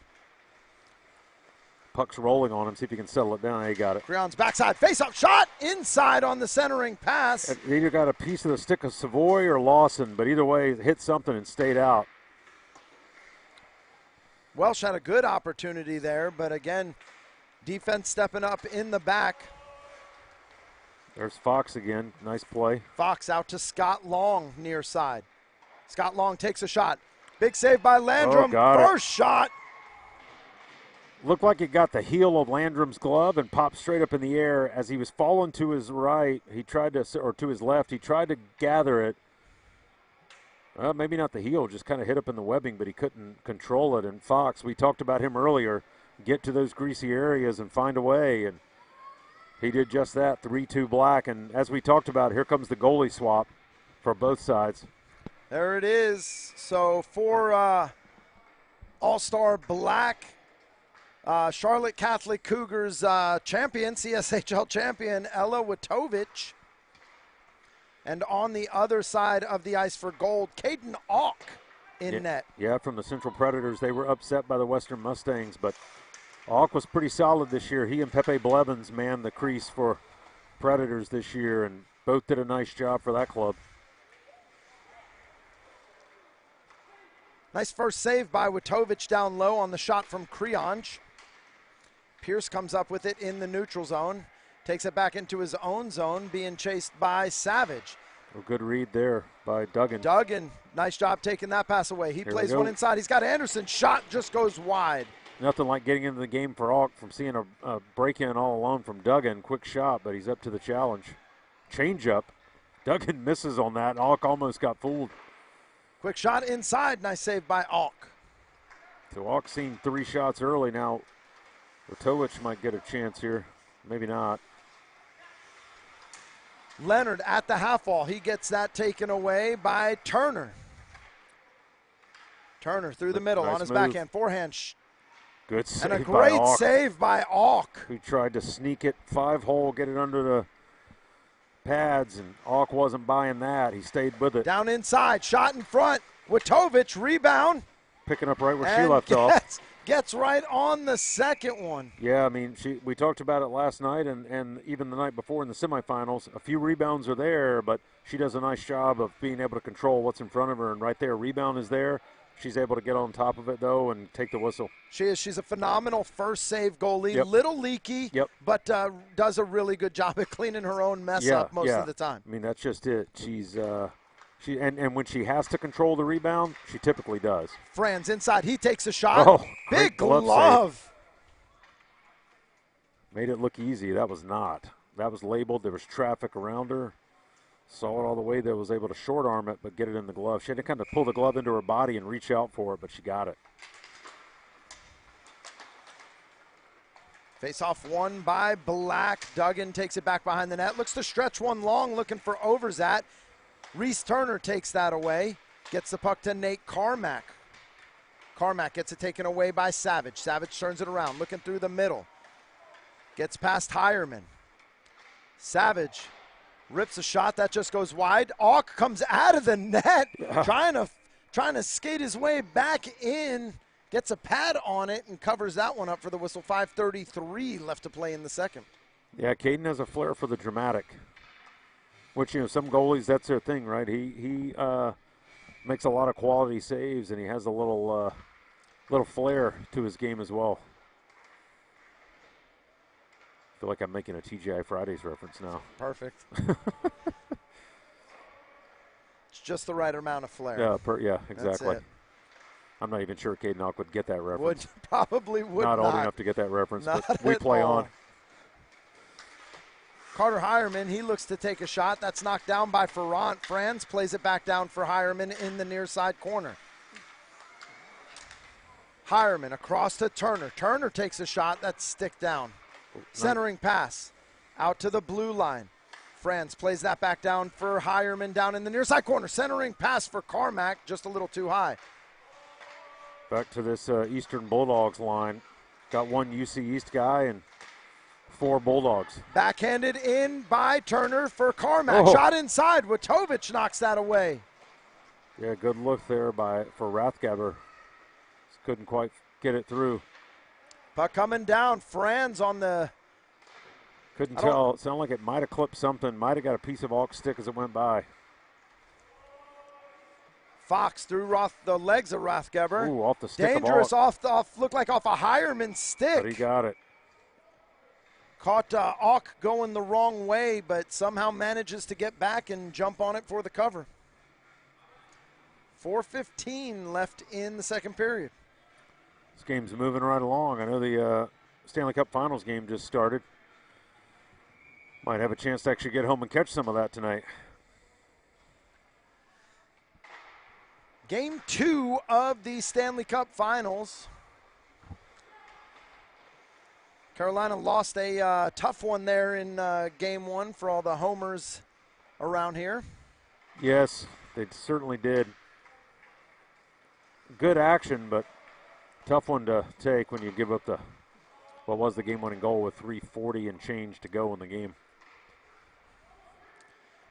D: Puck's rolling on him. See if he can settle it down. He got it.
A: Creon's backside face-up shot inside on the centering pass.
D: They either got a piece of the stick of Savoy or Lawson, but either way, it hit something and stayed out.
A: Welsh had a good opportunity there, but again, defense stepping up in the back.
D: There's Fox again. Nice play.
A: Fox out to Scott Long near side. Scott Long takes a shot. Big save by Landrum.
D: Oh, got it.
A: First shot.
D: looked like it got the heel of Landrum's glove and popped straight up in the air. As he was falling to his right, he tried to, or to his left, he tried to gather it. Maybe not the heel, just kind of hit up in the webbing, but he couldn't control it. And Fox, we talked about him earlier, get to those greasy areas and find a way. And he did just that, 3-2 black. And as we talked about, here comes the goalie swap for both sides.
A: There it is. So for All-Star Black, Charlotte Catholic Cougars champion, CSHL champion, Ella Witovich. And on the other side of the ice for gold, Caden Auk in net.
D: Yeah, from the Central Predators. They were upset by the Western Mustangs, but Auk was pretty solid this year. He and Pepe Blevins manned the crease for Predators this year, and both did a nice job for that club.
A: Nice first save by Witovich down low on the shot from Creonge. Pierce comes up with it in the neutral zone. Takes it back into his own zone, being chased by Savage.
D: A good read there by Duggan.
A: Duggan, nice job taking that pass away. He plays one inside. He's got Anderson. Shot just goes wide.
D: Nothing like getting into the game for Auk from seeing a break-in all alone from Duggan. Quick shot, but he's up to the challenge. Change up. Duggan misses on that, and Auk almost got fooled.
A: Quick shot inside. Nice save by Auk.
D: So Auk's seen 3 shots early. Now, Witovich might get a chance here. Maybe not.
A: Leonard at the half wall. He gets that taken away by Turner. Turner through the middle on his backhand, forehand.
D: Good save
A: and a great save by Auk.
D: Who tried to sneak it 5-hole, get it under the pads, and Auk wasn't buying that. He stayed with it.
A: Down inside, shot in front. Witovich, rebound.
D: Picking up right where she left off.
A: Gets right on the second one.
D: Yeah, I mean, we talked about it last night and even the night before in the semifinals. A few rebounds are there, but she does a nice job of being able to control what's in front of her. And right there, rebound is there. She's able to get on top of it, though, and take the whistle.
A: She is. She's a phenomenal first save goalie.
D: Yep.
A: Little leaky, but does a really good job at cleaning her own mess up most of the time.
D: I mean, that's just it. She's and when she has to control the rebound, she typically does.
A: Franz inside. He takes a shot.
D: Oh,
A: big glove.
D: Made it look easy. That was not. That was labeled. There was traffic around her. Saw it all the way there, was able to short arm it, but get it in the glove. She had to kind of pull the glove into her body and reach out for it, but she got it.
A: Face off one by Black. Duggan takes it back behind the net. Looks to stretch one long, looking for Overzat. Reese Turner takes that away. Gets the puck to Nate Carmack. Carmack gets it taken away by Savage. Savage turns it around, looking through the middle. Gets past Hireman. Savage rips a shot that just goes wide. Auk comes out of the net, trying to skate his way back in. Gets a pad on it and covers that one up for the whistle. 5:33 left to play in the second.
D: Yeah, Caden has a flair for the dramatic, which, some goalies, that's their thing, right? He makes a lot of quality saves, and he has a little flair to his game as well. I feel like I'm making a TGI Fridays reference now.
A: Perfect. It's just the right amount of flair.
D: Yeah, exactly. I'm not even sure Caden Auk would get that reference.
A: Probably would not.
D: Not old enough to get that reference,
A: not
D: but we play
A: all.
D: on.
A: Carter Hireman, he looks to take a shot. That's knocked down by Ferrant. Franz plays it back down for Hireman in the near side corner. Hireman across to Turner. Turner takes a shot. That's stick down. Centering pass out to the blue line. Franz plays that back down for Hireman down in the near side corner. Centering pass for Carmack, just a little too high.
D: Back to this Eastern Bulldogs line. Got one UC East guy and 4 Bulldogs.
A: Backhanded in by Turner for Carmack. Shot inside. Witovich knocks that away.
D: Yeah, good look there for Rathgeber. Just couldn't quite get it through.
A: Puck coming down. Franz on the...
D: Couldn't tell. It sounded like it might have clipped something. Might have got a piece of Auk's stick as it went by.
A: Fox through the legs of Rathgeber.
D: Ooh, off the stick
A: Dangerous
D: of Auk.
A: looked like off a Hireman stick.
D: But he got it.
A: Caught Auk going the wrong way, but somehow manages to get back and jump on it for the cover. 4:15 left in the second period.
D: This game's moving right along. I know the Stanley Cup Finals game just started. Might have a chance to actually get home and catch some of that tonight.
A: Game 2 of the Stanley Cup Finals. Carolina lost a tough one there in Game 1 for all the homers around here.
D: Yes, they certainly did. Good action, but tough one to take when you give up what was the game-winning goal with 3:40 and change to go in the game.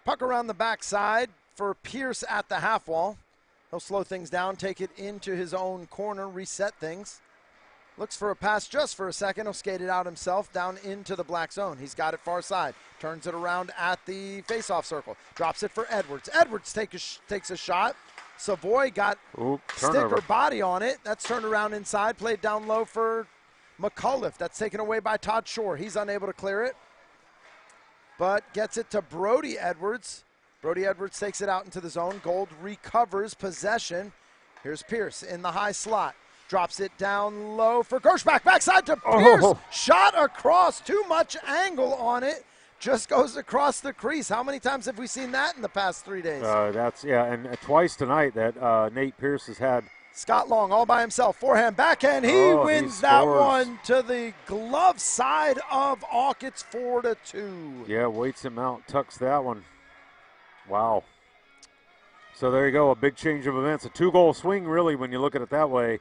A: Puck around the backside for Pierce at the half wall. He'll slow things down, take it into his own corner, reset things. Looks for a pass just for a second. He'll skate it out himself down into the black zone. He's got it far side. Turns it around at the faceoff circle. Drops it for Edwards. Edwards takes a shot. Savoy got stick or body on it. That's turned around inside. Played down low for McAuliffe. That's taken away by Todd Shore. He's unable to clear it, but gets it to Brody Edwards. Brody Edwards takes it out into the zone. Gold recovers possession. Here's Pierce in the high slot. Drops it down low for Gershbach. Backside to Pierce.
D: Oh.
A: Shot across. Too much angle on it. Just goes across the crease. How many times have we seen that in the past 3 days?
D: And twice tonight that Nate Pierce has had.
A: Scott Long all by himself. Forehand, backhand. He wins that one to the glove side of Auk. It's 4-2.
D: Yeah, waits him out, tucks that one. Wow. So there you go, a big change of events. A 2-goal swing, really, when you look at it that way.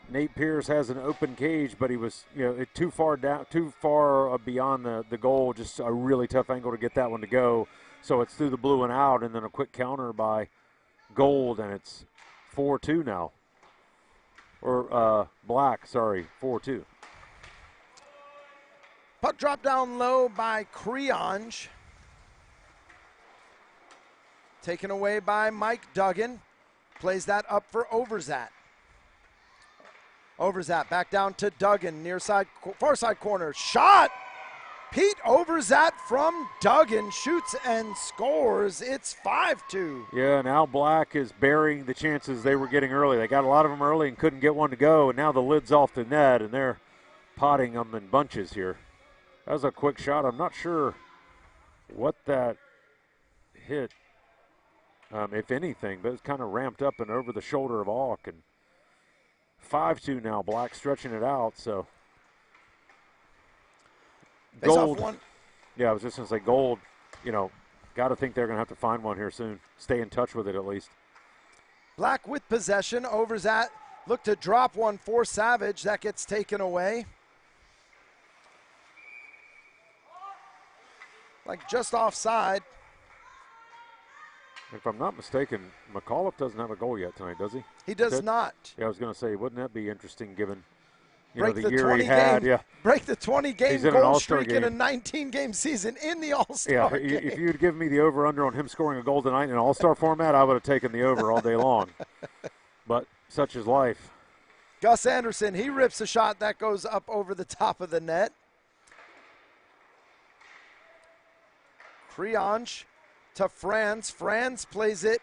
D: Nate Pierce has an open cage, but he was too far beyond the goal. Just a really tough angle to get that one to go. So it's through the blue and out, and then a quick counter by Gold, and it's 4-2 now. Or Black, sorry, 4-2.
A: Puck dropped down low by Creonge. Taken away by Mike Duggan. Plays that up for Overzat. Overzat back down to Duggan, near side, far side corner. Shot! Pete Overzat from Duggan shoots and scores. It's 5-2.
D: Yeah, now Black is burying the chances they were getting early. They got a lot of them early and couldn't get one to go, and now the lid's off the net, and they're potting them in bunches here. That was a quick shot. I'm not sure what that hit, if anything, but it's kind of ramped up and over the shoulder of Auk. And 5-2 now. Black stretching it out. So Gold. Yeah, I was just going to say Gold. Got to think they're going to have to find one here soon. Stay in touch with it at least.
A: Black with possession. Overzat look to drop one for Savage. That gets taken away. Like just offside.
D: If I'm not mistaken, McAuliffe doesn't have a goal yet tonight, does he?
A: He does not.
D: Yeah, I was going to say, wouldn't that be interesting given
A: the
D: year he had? Yeah.
A: Break the 20-game goal streak in a 19-game season in the All-Star game.
D: If you'd given me the over-under on him scoring a goal tonight in an All-Star format, I would have taken the over all day long. But such is life.
A: Gus Anderson, he rips a shot that goes up over the top of the net. Creonge to Franz. Franz plays it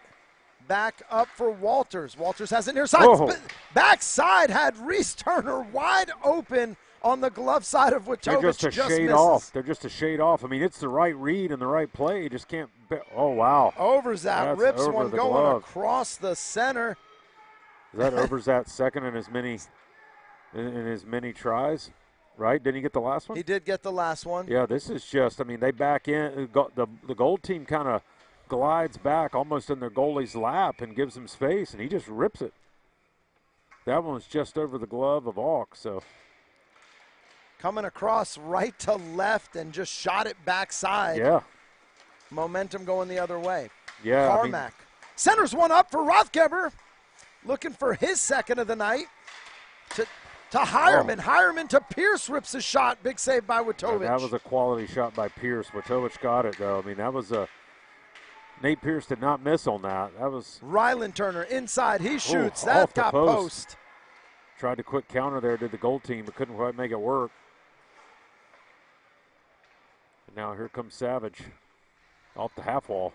A: back up for Walters. Walters has it near side.
D: Oh.
A: Backside had Reese Turner wide open on the glove side of Wojtowicz.
D: They're just a shade
A: misses.
D: off. They're just a shade off. I mean, it's the right read and the right play. You just can't. Oh, wow.
A: Overzat rips
D: over
A: one
D: the
A: going
D: glove.
A: across the center.
D: Is that Overzat's second in his many tries? Right? Didn't he get the last one?
A: He did get the last one.
D: Yeah, this is just, they back in. The Gold team kind of glides back almost in their goalie's lap and gives him space, and he just rips it. That one was just over the glove of Auk, so.
A: Coming across right to left and just shot it backside.
D: Yeah.
A: Momentum going the other way.
D: Yeah.
A: Carmack. Centers one up for Rothgeber. Looking for his second of the night. To Hireman. Hireman to Pierce rips a shot. Big save by Wojtowicz.
D: That was a quality shot by Pierce. Wojtowicz got it, though. That was a – Nate Pierce did not miss on that. That was –
A: Rylan Turner inside. He shoots. That got post.
D: Tried to quick counter there, did the Gold team, but couldn't quite make it work. And now here comes Savage off the half wall.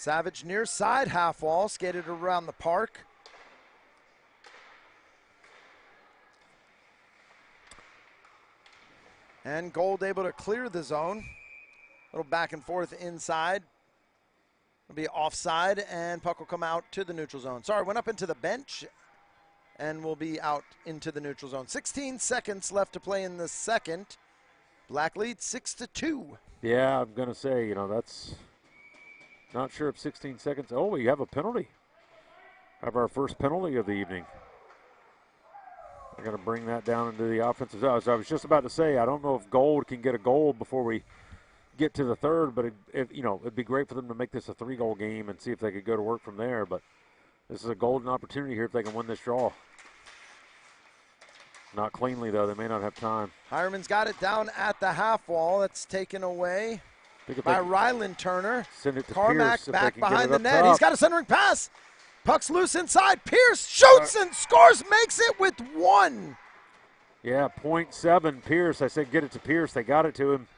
A: Savage near side half wall, skated around the park. And Gold able to clear the zone. A little back and forth inside. It'll be offside, and puck will come out to the neutral zone. Sorry, went up into the bench and will be out into the neutral zone. 16 seconds left to play in the second. Black lead 6-2.
D: Yeah, I'm going to say, that's not sure if 16 seconds. Oh, we have a penalty. Have our first penalty of the evening. They're going to bring that down into the offensive zone. So I was just about to say, I don't know if Gold can get a goal before we get to the third, but it'd be great for them to make this a 3-goal game and see if they could go to work from there. But this is a golden opportunity here if they can win this draw. Not cleanly, though. They may not have time.
A: Hireman's got it down at the half wall. That's taken away by Ryland Turner.
D: Send it to
A: Carmack
D: Pierce if
A: back
D: they can
A: behind
D: get it
A: the
D: up
A: net.
D: top.
A: He's got a centering pass. Puck's loose inside. Pierce shoots and scores, makes it with 1.
D: Yeah, 0.7 Pierce. I said get it to Pierce. They got it to him.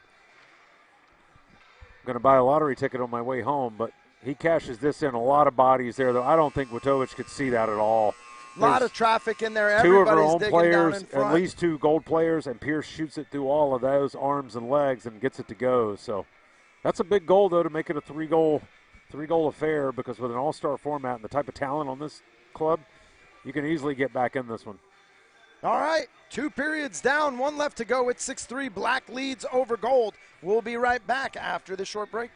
D: I'm going to buy a lottery ticket on my way home, but he cashes this in. A lot of bodies there, though. I don't think Wojtowicz could see that at all.
A: A lot of traffic in there.
D: Two of our
A: Everybody's
D: own
A: digging
D: players,
A: down in front.
D: at least 2 Gold players, and Pierce shoots it through all of those arms and legs and gets it to go. So that's a big goal, though, to make it a 3-goal affair, because with an all-star format and the type of talent on this club, you can easily get back in this one.
A: All right, 2 periods down, 1 left to go. It's 6-3. Black leads over Gold. We'll be right back after this short break.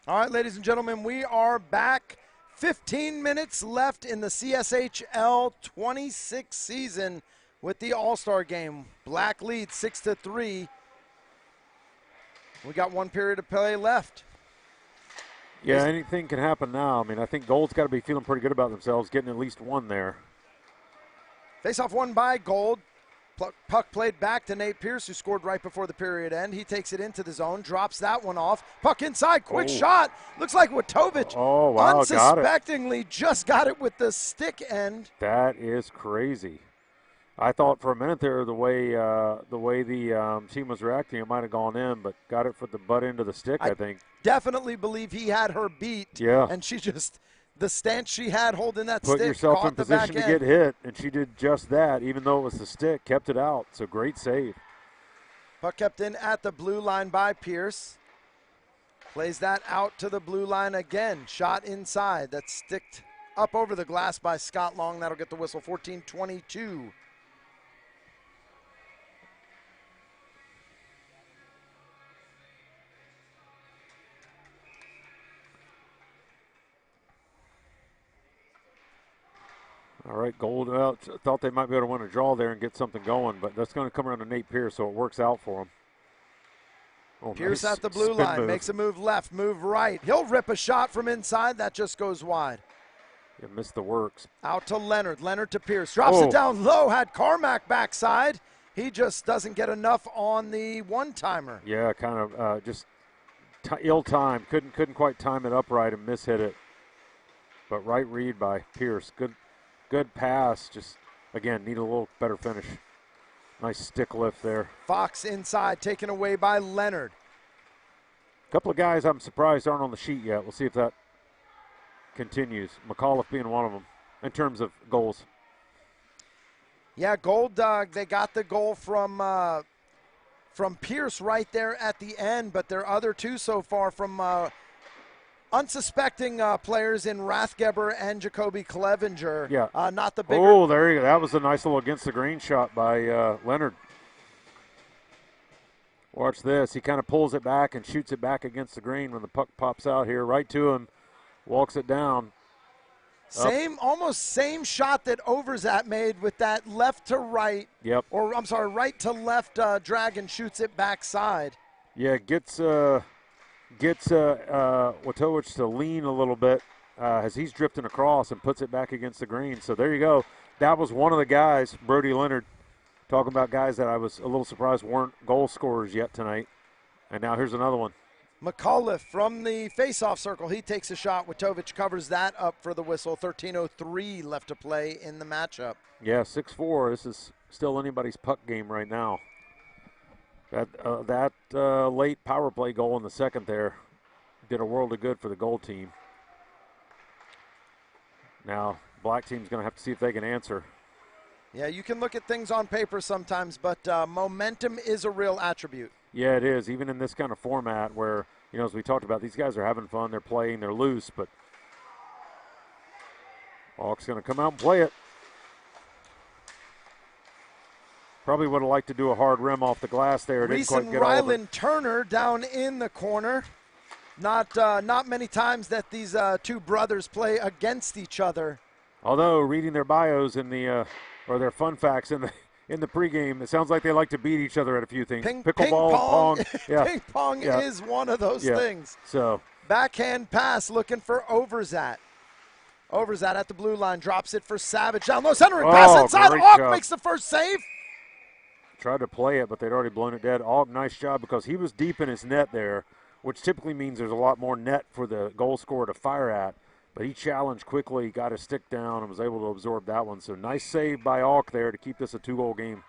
A: All right, ladies and gentlemen, we are back. 15 minutes left in the CSHL 26 season with the All-Star game. Black lead 6-3. We got 1 period of play left.
D: Yeah, anything can happen now. I mean, I think Gold's got to be feeling pretty good about themselves, getting at least 1 there.
A: Face-off won by Gold. Puck played back to Nate Pierce, who scored right before the period end. He takes it into the zone, drops that one off. Puck inside, quick shot. Looks like Wojtowicz unsuspectingly just got it with the stick end.
D: That is crazy. I thought for a minute there the way the team was reacting, it might have gone in, but got it for the butt end of the stick, I think.
A: Definitely believe he had her beat.
D: Yeah.
A: And she just, the stance she had holding that
D: Put
A: stick,
D: yourself
A: caught
D: in
A: the
D: position
A: back
D: to
A: end.
D: get hit, and she did just that, even though it was the stick, kept it out. So great save.
A: Puck kept in at the blue line by Pierce. Plays that out to the blue line again. Shot inside. That's sticked up over the glass by Scott Long. That'll get the whistle. 14-22.
D: All right, Gold thought they might be able to win a draw there and get something going, but that's going to come around to Nate Pierce, so it works out for him. Oh,
A: Pierce
D: nice
A: at the blue
D: spin
A: line,
D: move.
A: makes a move left, move right. He'll rip a shot from inside. That just goes wide.
D: You missed the works.
A: Out to Leonard. Leonard to Pierce. Drops it down low. Had Carmack backside. He just doesn't get enough on the one-timer.
D: Yeah, kind of just ill-timed. Couldn't quite time it upright and mishit it. But right read by Pierce. Good pass. Just, again, need a little better finish. Nice stick lift there.
A: Fox inside, taken away by Leonard.
D: A couple of guys I'm surprised aren't on the sheet yet. We'll see if that continues. McAuliffe being one of them in terms of goals.
A: Yeah, Gold, they got the goal from from Pierce right there at the end, but their other two so far from unsuspecting players in Rathgeber and Jacoby Clevenger.
D: Yeah.
A: Not the bigger.
D: Oh, there you go. That was a nice little against the green shot by Leonard. Watch this. He kind of pulls it back and shoots it back against the green when the puck pops out here. Right to him. Walks it down.
A: Almost same shot that Overzat made with that left to right.
D: Yep.
A: Or, I'm sorry, right to left drag and shoots it backside.
D: Yeah, gets Wojtowicz to lean a little bit as he's drifting across and puts it back against the green. So there you go. That was one of the guys, Brody Leonard, talking about guys that I was a little surprised weren't goal scorers yet tonight. And now here's another one.
A: McAuliffe from the face-off circle. He takes a shot. Wojtowicz covers that up for the whistle. 13:03 left to play in the matchup.
D: Yeah, 6-4. This is still anybody's puck game right now. That late power play goal in the second there did a world of good for the goal team. Now, black team's going to have to see if they can answer.
A: Yeah, you can look at things on paper sometimes, but momentum is a real attribute.
D: Yeah, it is, even in this kind of format where, as we talked about, these guys are having fun, they're playing, they're loose, but Hawk's going to come out and play it. Probably would have liked to do a hard rim off the glass there. Didn't quite get all of it.
A: Rylan Turner down in the corner. Not many times that these two brothers play against each other.
D: Although reading their bios in the or their fun facts in the pregame, it sounds like they like to beat each other at a few things. Pickleball, pong. Yeah.
A: Ping pong is one of those things.
D: So
A: backhand pass looking for Overzat. Overzat at the blue line drops it for Savage down low, centering pass inside. Auk makes the first save.
D: Tried to play it, but they'd already blown it dead. Auk, nice job because he was deep in his net there, which typically means there's a lot more net for the goal scorer to fire at. But he challenged quickly, got his stick down, and was able to absorb that one. So nice save by Auk there to keep this a 2-goal game.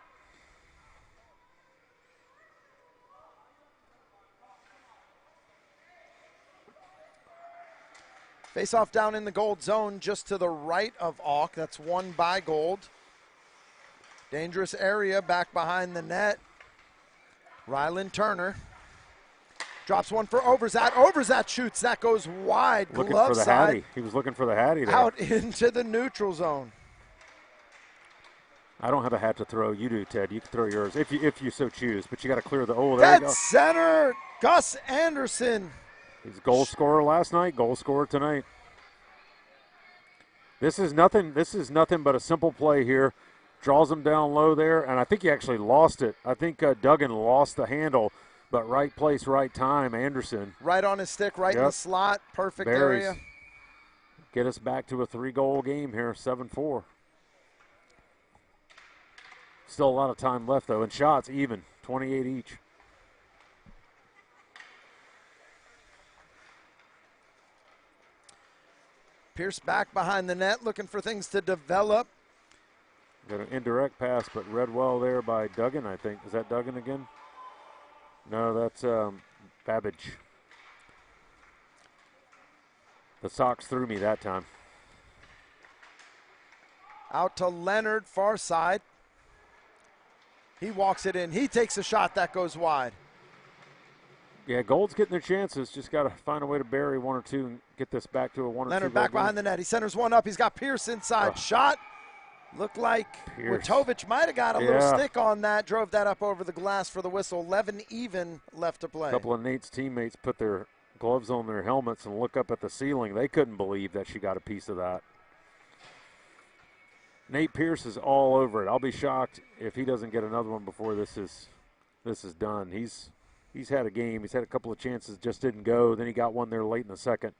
A: Face-off down in the Gold zone just to the right of Auk. That's won by Gold. Dangerous area back behind the net. Rylan Turner drops one for Overzat. Overzat shoots. That goes wide.
D: Looking
A: Glove
D: for the
A: side.
D: Hattie. He was looking for the Hattie there.
A: Out into the neutral zone.
D: I don't have a hat to throw. You do, Ted. You can throw yours if you so choose. But you got to clear the. Oh, there you go.
A: Center. Gus Anderson.
D: He's goal scorer last night. Goal scorer tonight. This is nothing but a simple play here. Draws him down low there, and I think he actually lost it. I think Duggan lost the handle, but right place, right time, Anderson.
A: Right on his stick, right in the slot, perfect area.
D: Get us back to a 3-goal game here, 7-4. Still a lot of time left, though, and shots even, 28 each.
A: Pierce back behind the net, looking for things to develop.
D: Got an indirect pass, but read well there by Duggan, I think. Is that Duggan again? No, that's Babbage. The Sox threw me that time.
A: Out to Leonard, far side. He walks it in. He takes a shot that goes wide.
D: Yeah, Gold's getting their chances. Just got to find a way to bury one or two and get this back to a 1 or 2.
A: Leonard back behind the net. He centers one up. He's got Pierce inside. Shot. Looked like Wojtowicz might have got a little stick on that. Drove that up over the glass for the whistle. 11 even left to play.
D: A couple of Nate's teammates put their gloves on their helmets and look up at the ceiling. They couldn't believe that she got a piece of that. Nate Pierce is all over it. I'll be shocked if he doesn't get another one before this is done. He's had a game. He's had a couple of chances, just didn't go. Then he got one there late in the second.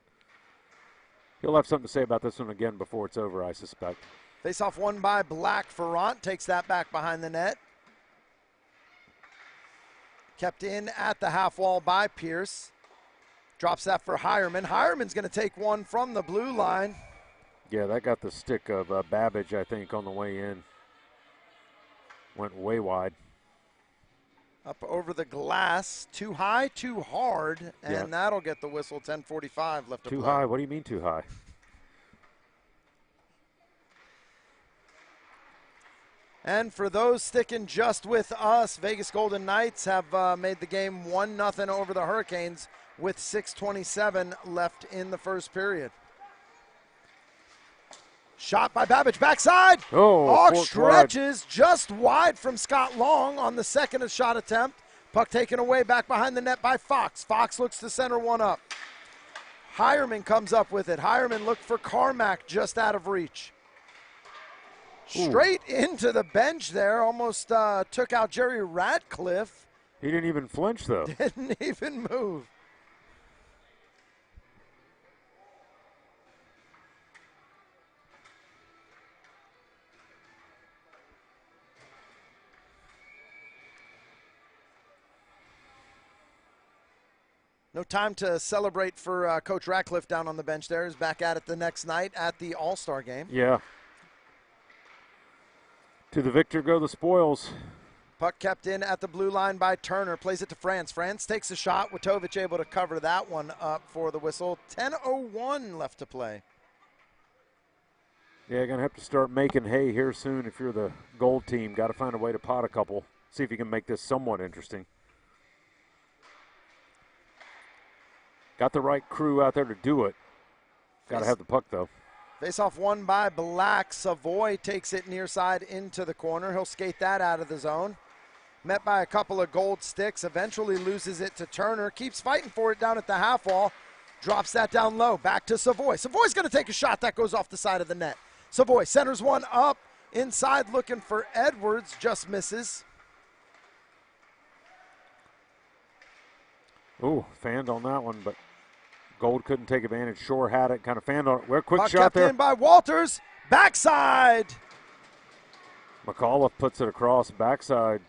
D: He'll have something to say about this one again before it's over, I suspect.
A: Face-off won by Black. Ferrant takes that back behind the net. Kept in at the half wall by Pierce. Drops that for Hireman. Hireman's going to take one from the blue line.
D: Yeah, that got the stick of Babbage, I think, on the way in. Went way wide.
A: Up over the glass. Too high, too hard, and that'll get the whistle. 10:45 left to play.
D: Too high? What do you mean too high?
A: And for those sticking just with us, Vegas Golden Knights have made the game 1-0 over the Hurricanes with 6:27 left in the first period. Shot by Babbage, backside. Hawk stretches just wide from Scott Long on the second shot attempt. Puck taken away back behind the net by Fox. Fox looks to center one up. Hireman comes up with it. Hireman looked for Carmack just out of reach. Straight into the bench there. Almost took out Jerry Radcliffe.
D: He didn't even flinch, though.
A: Didn't even move. No time to celebrate for Coach Ratcliffe down on the bench there. He's back at it the next night at the All-Star game.
D: Yeah. To the victor go the spoils.
A: Puck kept in at the blue line by Turner. Plays it to France. France takes a shot. Wojtovich able to cover that one up for the whistle. 10:01 left to play.
D: Yeah, you're going to have to start making hay here soon if you're the gold team. Got to find a way to pot a couple. See if you can make this somewhat interesting. Got the right crew out there to do it. Got to have the puck, though.
A: Face-off won by Black. Savoy takes it near side into the corner. He'll skate that out of the zone. Met by a couple of gold sticks. Eventually loses it to Turner. Keeps fighting for it down at the half wall. Drops that down low. Back to Savoy. Savoy's going to take a shot that goes off the side of the net. Savoy centers one up. Inside looking for Edwards. Just misses.
D: Ooh, fanned on that one, but Gold couldn't take advantage. Shore had it, kind of fanned on it. Where quick
A: puck
D: shot
A: kept
D: there.
A: in by Walters. Backside.
D: McAuliffe puts it across backside.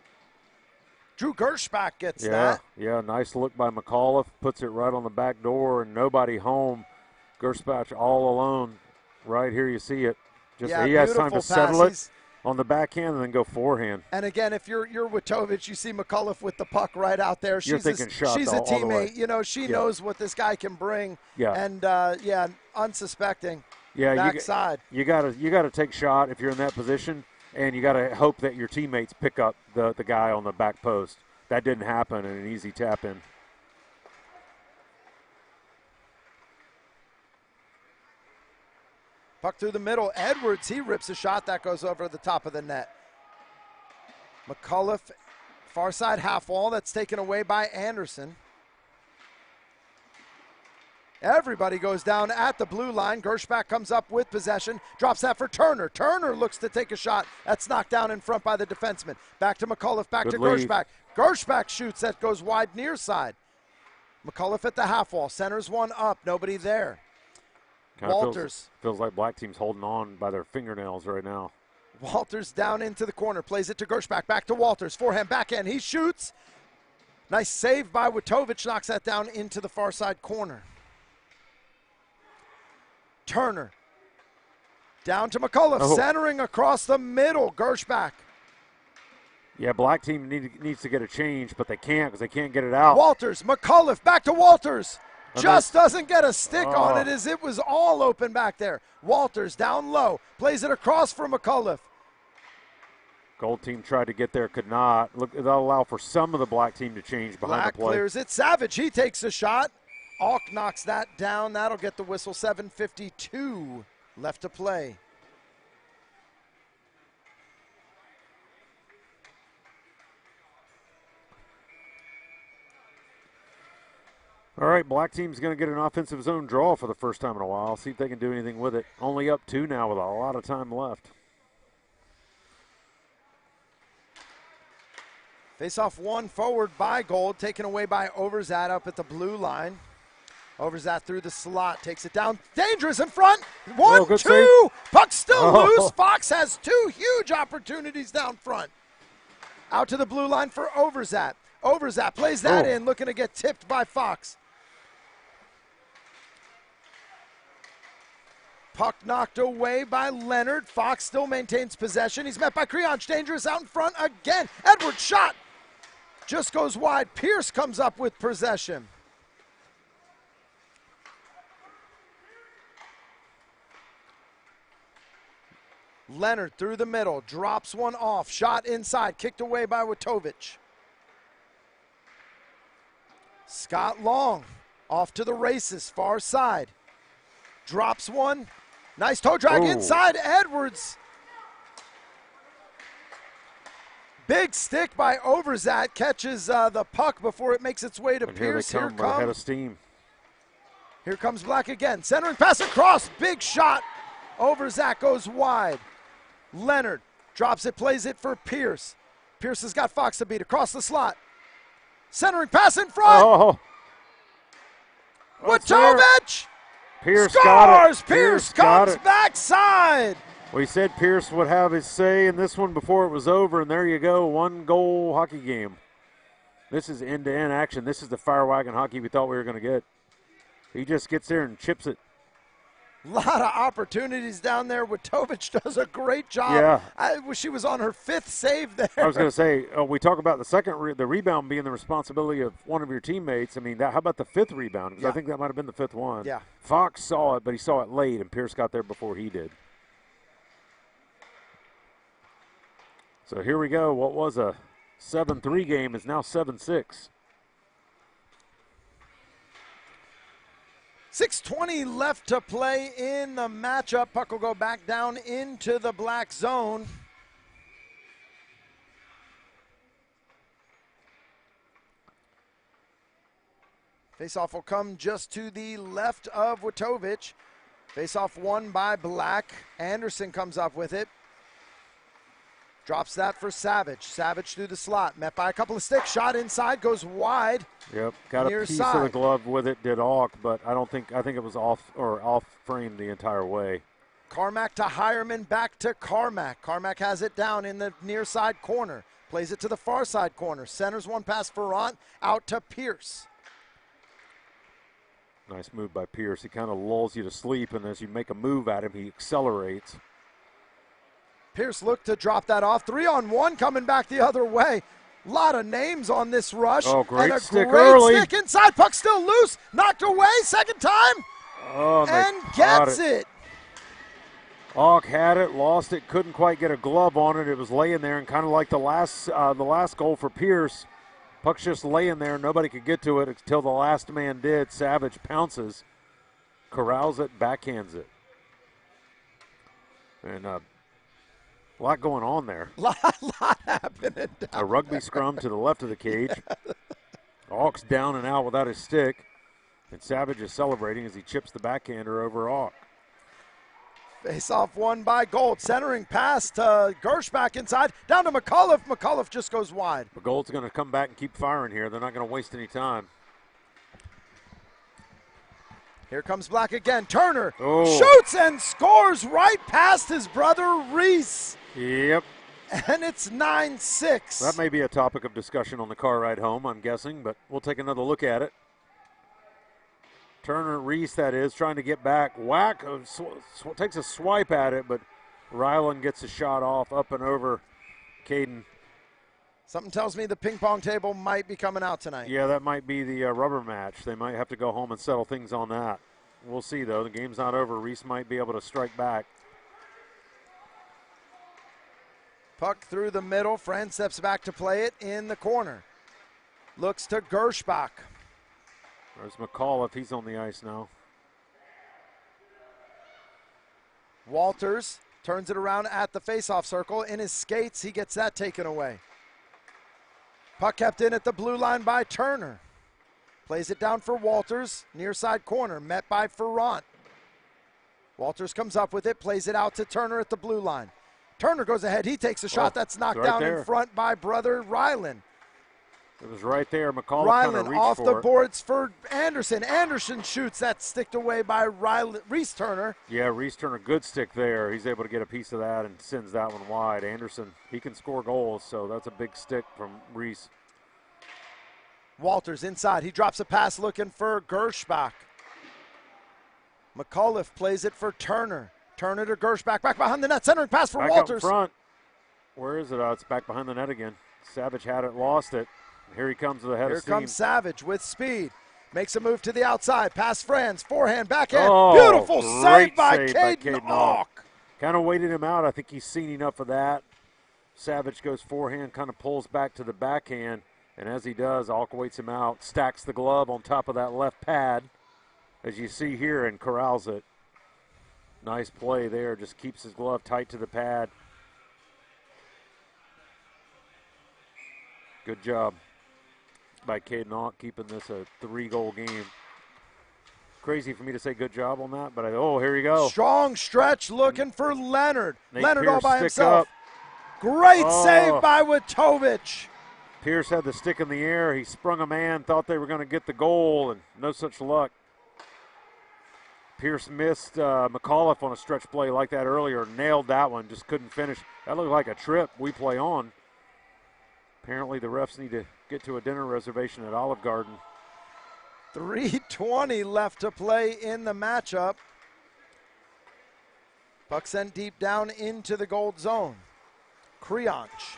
A: Drew Gershbach gets that.
D: Yeah, nice look by McAuliffe. Puts it right on the back door and nobody home. Gershbach all alone. Right here you see it. Just he has time to settle it on the backhand and then go forehand.
A: And again, if you're Wojtovich, you see McAuliffe with the puck right out there.
D: You're thinking shot
A: she's
D: all,
A: a teammate.
D: all the way.
A: You know, she knows what this guy can bring.
D: Yeah.
A: And unsuspecting.
D: Yeah,
A: backside.
D: You gotta take shot if you're in that position, and you gotta hope that your teammates pick up the guy on the back post. That didn't happen in an easy tap in.
A: Puck through the middle. Edwards, he rips a shot that goes over the top of the net. McAuliffe, far side half wall. That's taken away by Anderson. Everybody goes down at the blue line. Gershbach comes up with possession. Drops that for Turner. Turner looks to take a shot. That's knocked down in front by the defenseman. Back to McAuliffe, back to Gershbach. Gershbach shoots. That goes wide near side. McAuliffe at the half wall. Centers one up. Nobody there. Walters.
D: Feels like black team's holding on by their fingernails right now.
A: Walters down into the corner. Plays it to Gershbach. Back to Walters. Forehand, backhand. He shoots. Nice save by Wojtovich. Knocks that down into the far side corner. Turner. Down to McAuliffe. Centering across the middle. Gershbach.
D: Yeah, black team needs to get a change, but they can't because they can't get it out.
A: Walters. McAuliffe. Back to Walters. Just doesn't get a stick on it as it was all open back there. Walters down low. Plays it across for McAuliffe.
D: Gold team tried to get there, could not. Look, that'll allow for some of the black team to change behind the play.
A: Black clears it. Savage, he takes a shot. Alk knocks that down. That'll get the whistle. 7:52 left to play.
D: All right, black team's going to get an offensive zone draw for the first time in a while. See if they can do anything with it. Only up 2 now with a lot of time left.
A: Face-off one forward by Gold, taken away by Overzat up at the blue line. Overzat through the slot, takes it down. Dangerous in front. 1, 2.
D: Save.
A: Puck still loose. Fox has 2 huge opportunities down front. Out to the blue line for Overzat. Overzat plays that in, looking to get tipped by Fox. Puck knocked away by Leonard. Fox still maintains possession. He's met by Creonch. Dangerous out in front again. Edwards shot. Just goes wide. Pierce comes up with possession. Leonard through the middle, drops one off, shot inside, kicked away by Wojtovich. Scott Long off to the races, far side. Drops one, nice toe drag inside, Edwards. Big stick by Overzat, catches the puck before it makes its way to
D: And
A: Pierce.
D: Here they come with a head of steam.
A: Here comes Black again. Centering pass across. Big shot. Overzat goes wide. Leonard drops it, plays it for Pierce. Pierce has got Fox to beat across the slot. Centering pass in front.
D: Oh.
A: Wojtovich
D: Pierce
A: scores.
D: got it.
A: Pierce
D: got
A: comes
D: it.
A: backside.
D: We said Pierce would have his say in this one before it was over, and there you go, 1-goal hockey game. This is end-to-end action. This is the fire wagon hockey we thought we were going to get. He just gets there and chips it.
A: A lot of opportunities down there. Wojtovich does a great job.
D: Yeah.
A: I wish she was on her 5th save there.
D: I was going to say, we talk about the second, the rebound being the responsibility of one of your teammates. I mean, how about the 5th rebound? Because
A: Yeah.
D: I think that might have been the 5th one.
A: Yeah.
D: Fox saw it, but he saw it late, and Pierce got there before he did. So here we go. What was a 7-3 game is now 7-6.
A: 6:20 left to play in the matchup. Puck will go back down into the black zone. Faceoff will come just to the left of Wojtovich. Faceoff won by Black. Anderson comes up with it. Drops that for Savage. Savage through the slot. Met by a couple of sticks. Shot inside. Goes wide.
D: Yep, got a
A: Near
D: piece of the
A: side.
D: glove with it, did Auk, but I think it was off frame the entire way.
A: Carmack to Hireman, back to Carmack. Carmack has it down in the near side corner. Plays it to the far side corner. Centers one pass Ferrant, out to Pierce.
D: Nice move by Pierce. He kind of lulls you to sleep, and as you make a move at him, he accelerates.
A: Pierce looked to drop that off. 3-on-1 coming back the other way. A lot of names on this rush.
D: Oh, great
A: and a
D: stick
A: great
D: early.
A: stick inside. Puck still loose. Knocked away. Second time.
D: Oh,
A: And gets it.
D: Auk had it, lost it, couldn't quite get a glove on it. It was laying there, and kind of like the last goal for Pierce, puck's just laying there. Nobody could get to it until the last man did. Savage pounces, corrals it, backhands it. And a lot going on there.
A: Lot happening.
D: A rugby scrum to the left of the cage. Auk's down and out without his stick. And Savage is celebrating as he chips the backhander over Auk.
A: Face-off won by Gold. Centering pass to Gershbach inside. Down to McAuliffe. McAuliffe just goes wide.
D: But Gold's going to come back and keep firing here. They're not going to waste any time.
A: Here comes Black again. Turner
D: Oh.
A: shoots and scores right past his brother Reese.
D: Yep.
A: And it's 9-6.
D: That may be a topic of discussion on the car ride home, I'm guessing, but we'll take another look at it. Turner, Reese, that is, trying to get back. Whack, takes a swipe at it, but Ryland gets a shot off up and over Caden.
A: Something tells me the ping pong table might be coming out tonight.
D: Yeah, that might be the rubber match. They might have to go home and settle things on that. We'll see, though. The game's not over. Reese might be able to strike back.
A: Puck through the middle. Friend steps back to play it in the corner. Looks to Gershbach.
D: There's McAuliffe. He's on the ice now.
A: Walters turns it around at the faceoff circle. In his skates, he gets that taken away. Puck kept in at the blue line by Turner. Plays it down for Walters, near side corner, met by Ferrant. Walters comes up with it, plays it out to Turner at the blue line. Turner goes ahead, he takes a shot that's knocked
D: right
A: down
D: there.
A: in front by brother Ryland.
D: It was right there. McAuliffe kind of
A: Ryland
D: reached
A: off
D: for
A: the
D: it.
A: boards for Anderson. Anderson shoots, that's sticked away by Reese Turner.
D: Yeah, Reese Turner, good stick there. He's able to get a piece of that and sends that one wide. Anderson, he can score goals, so that's a big stick from Reese.
A: Walters inside. He drops a pass looking for Gershbach. McAuliffe plays it for Turner. Turner to Gershbach. Back behind the net. Centering pass for
D: Back
A: Walters.
D: up front. Where is it? Oh, it's back behind the net again. Savage had it, lost it. Here he comes with a head
A: Here
D: of steam.
A: comes Savage with speed. Makes a move to the outside. Pass Franz. Forehand. Backhand.
D: Oh,
A: Beautiful
D: great
A: save by
D: save by
A: Caden
D: Caden Auk.
A: Auk.
D: Kind of waited him out. I think he's seen enough of that. Savage goes forehand, kind of pulls back to the backhand, and as he does, Alk waits him out, stacks the glove on top of that left pad, as you see here, and corrals it. Nice play there, just keeps his glove tight to the pad. Good job by Caden Alk keeping this a 3-goal game. Crazy for me to say good job on that, but here you go.
A: Strong stretch looking for Leonard.
D: Nate
A: Leonard all
D: Pierce
A: by
D: stick
A: himself.
D: up.
A: Great save by Wojtovich.
D: Pierce had the stick in the air. He sprung a man, thought they were going to get the goal, and no such luck. Pierce missed McAuliffe on a stretch play like that earlier. Nailed that one, just couldn't finish. That looked like a trip. We play on. Apparently the refs need to get to a dinner reservation at Olive Garden.
A: 3:20 left to play in the matchup. Puck sent deep down into the gold zone. Creonch.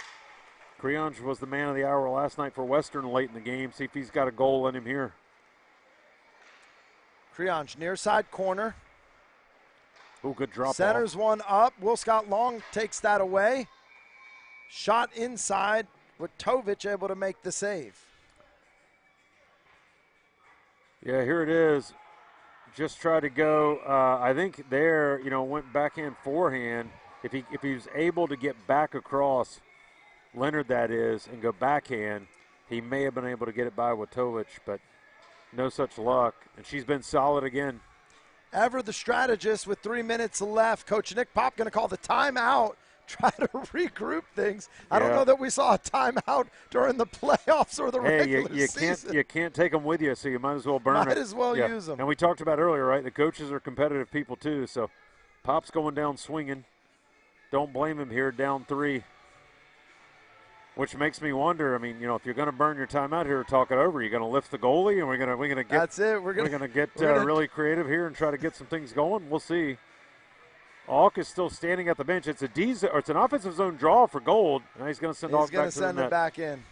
D: Creonch was the man of the hour last night for Western late in the game. See if he's got a goal in him here.
A: Creonch near side corner.
D: Oh, good drop
A: Centers
D: off.
A: one up. Will Scott Long takes that away. Shot inside. Wojtovich able to make the save.
D: Yeah, here it is. Just tried to go. I think there, went backhand, forehand. If he was able to get back across, Leonard that is, and go backhand, he may have been able to get it by Wojtovich, but no such luck. And she's been solid again.
A: Ever the strategist with 3 minutes left. Coach Nick Pop going to call the timeout, try to regroup things. I don't know that we saw a timeout during the playoffs or the regular season.
D: You can't take them with you, so you might as well burn it.
A: Might as well use them.
D: And we talked about earlier, right? The coaches are competitive people too, so Pop's going down swinging. Don't blame him here, down 3. Which makes me wonder. I mean, if you're going to burn your time out here, talk it over. You're going to lift the goalie, and we're going to get.
A: That's it. We're going
D: to get really creative here and try to get some things going. We'll see. Alk is still standing at the bench. It's it's an offensive zone draw for Gold. Now he's going to send Alk back to the net.
A: He's going to send it back in.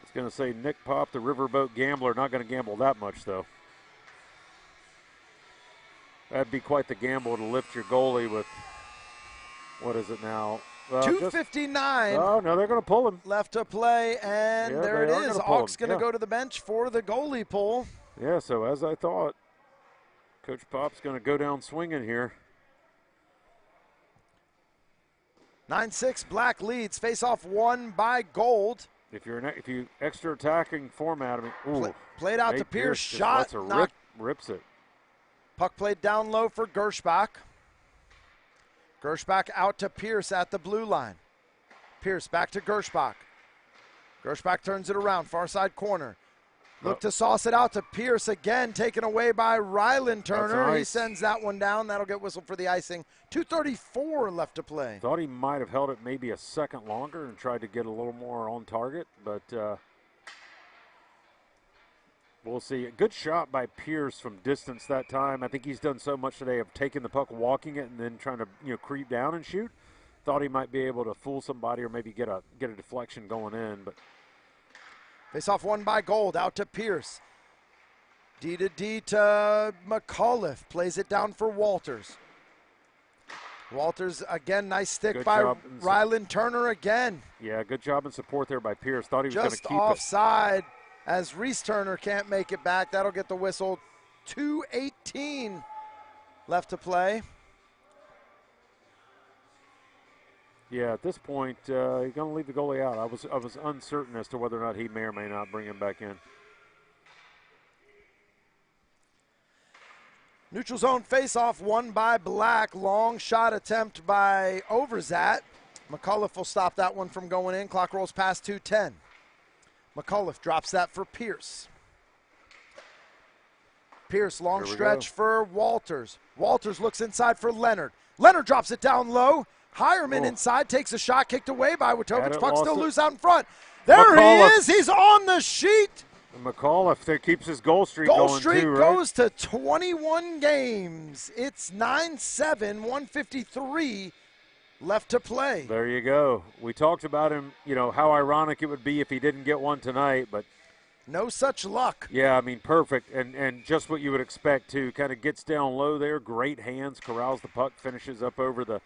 D: It's going to say Nick Pop, the Riverboat Gambler. Not going to gamble that much though. That'd be quite the gamble to lift your goalie with. What is it now?
A: 2:59.
D: Oh, no, they're going to pull him.
A: Left to play, and there it is. Alk's going to go to the bench for the goalie pull.
D: Yeah, so as I thought, Coach Pop's going to go down swinging here.
A: 9-6, Black leads. Face-off won by Gold.
D: If you extra attacking format,
A: played out to Pierce. Shot.
D: Rips it.
A: Puck played down low for Gershbach. Gershbach out to Pierce at the blue line. Pierce back to Gershbach. Gershbach turns it around, far side corner. Look to sauce it out to Pierce again, taken away by Ryland Turner. He sends that one down. That'll get whistled for the icing. 2:34 left to play.
D: Thought he might have held it maybe a second longer and tried to get a little more on target, but we'll see. A good shot by Pierce from distance that time. I think he's done so much today of taking the puck, walking it, and then trying to creep down and shoot. Thought he might be able to fool somebody or maybe get a deflection going in, but.
A: Face-off won by Gold, out to Pierce. D to McAuliffe, plays it down for Walters. Walters again, nice stick
D: good
A: by Ryland Turner again.
D: Yeah, good job in support there by Pierce. Thought he was going to keep it.
A: Just offside as Reese Turner can't make it back. That'll get the whistle. 2:18 left to play.
D: Yeah, at this point, you're going to leave the goalie out. I was uncertain as to whether or not he may or may not bring him back in.
A: Neutral zone face-off won by Black. Long shot attempt by Overzat. McAuliffe will stop that one from going in. Clock rolls past 2:10. McAuliffe drops that for Pierce. Pierce, long stretch for Walters. Walters looks inside for Leonard. Leonard drops it down low. Hireman inside, takes a shot, kicked away by Wojtovich. Puck still loose out in front. There he is. He's on the sheet.
D: And McAuliffe there keeps his goal streak going too, right?
A: Goal streak goes to 21 games. It's 9-7, 153 left to play.
D: There you go. We talked about him, how ironic it would be if he didn't get one tonight, but
A: No such luck.
D: Yeah, I mean, perfect, and just what you would expect, too. Kind of gets down low there, great hands, corrals the puck, finishes up over the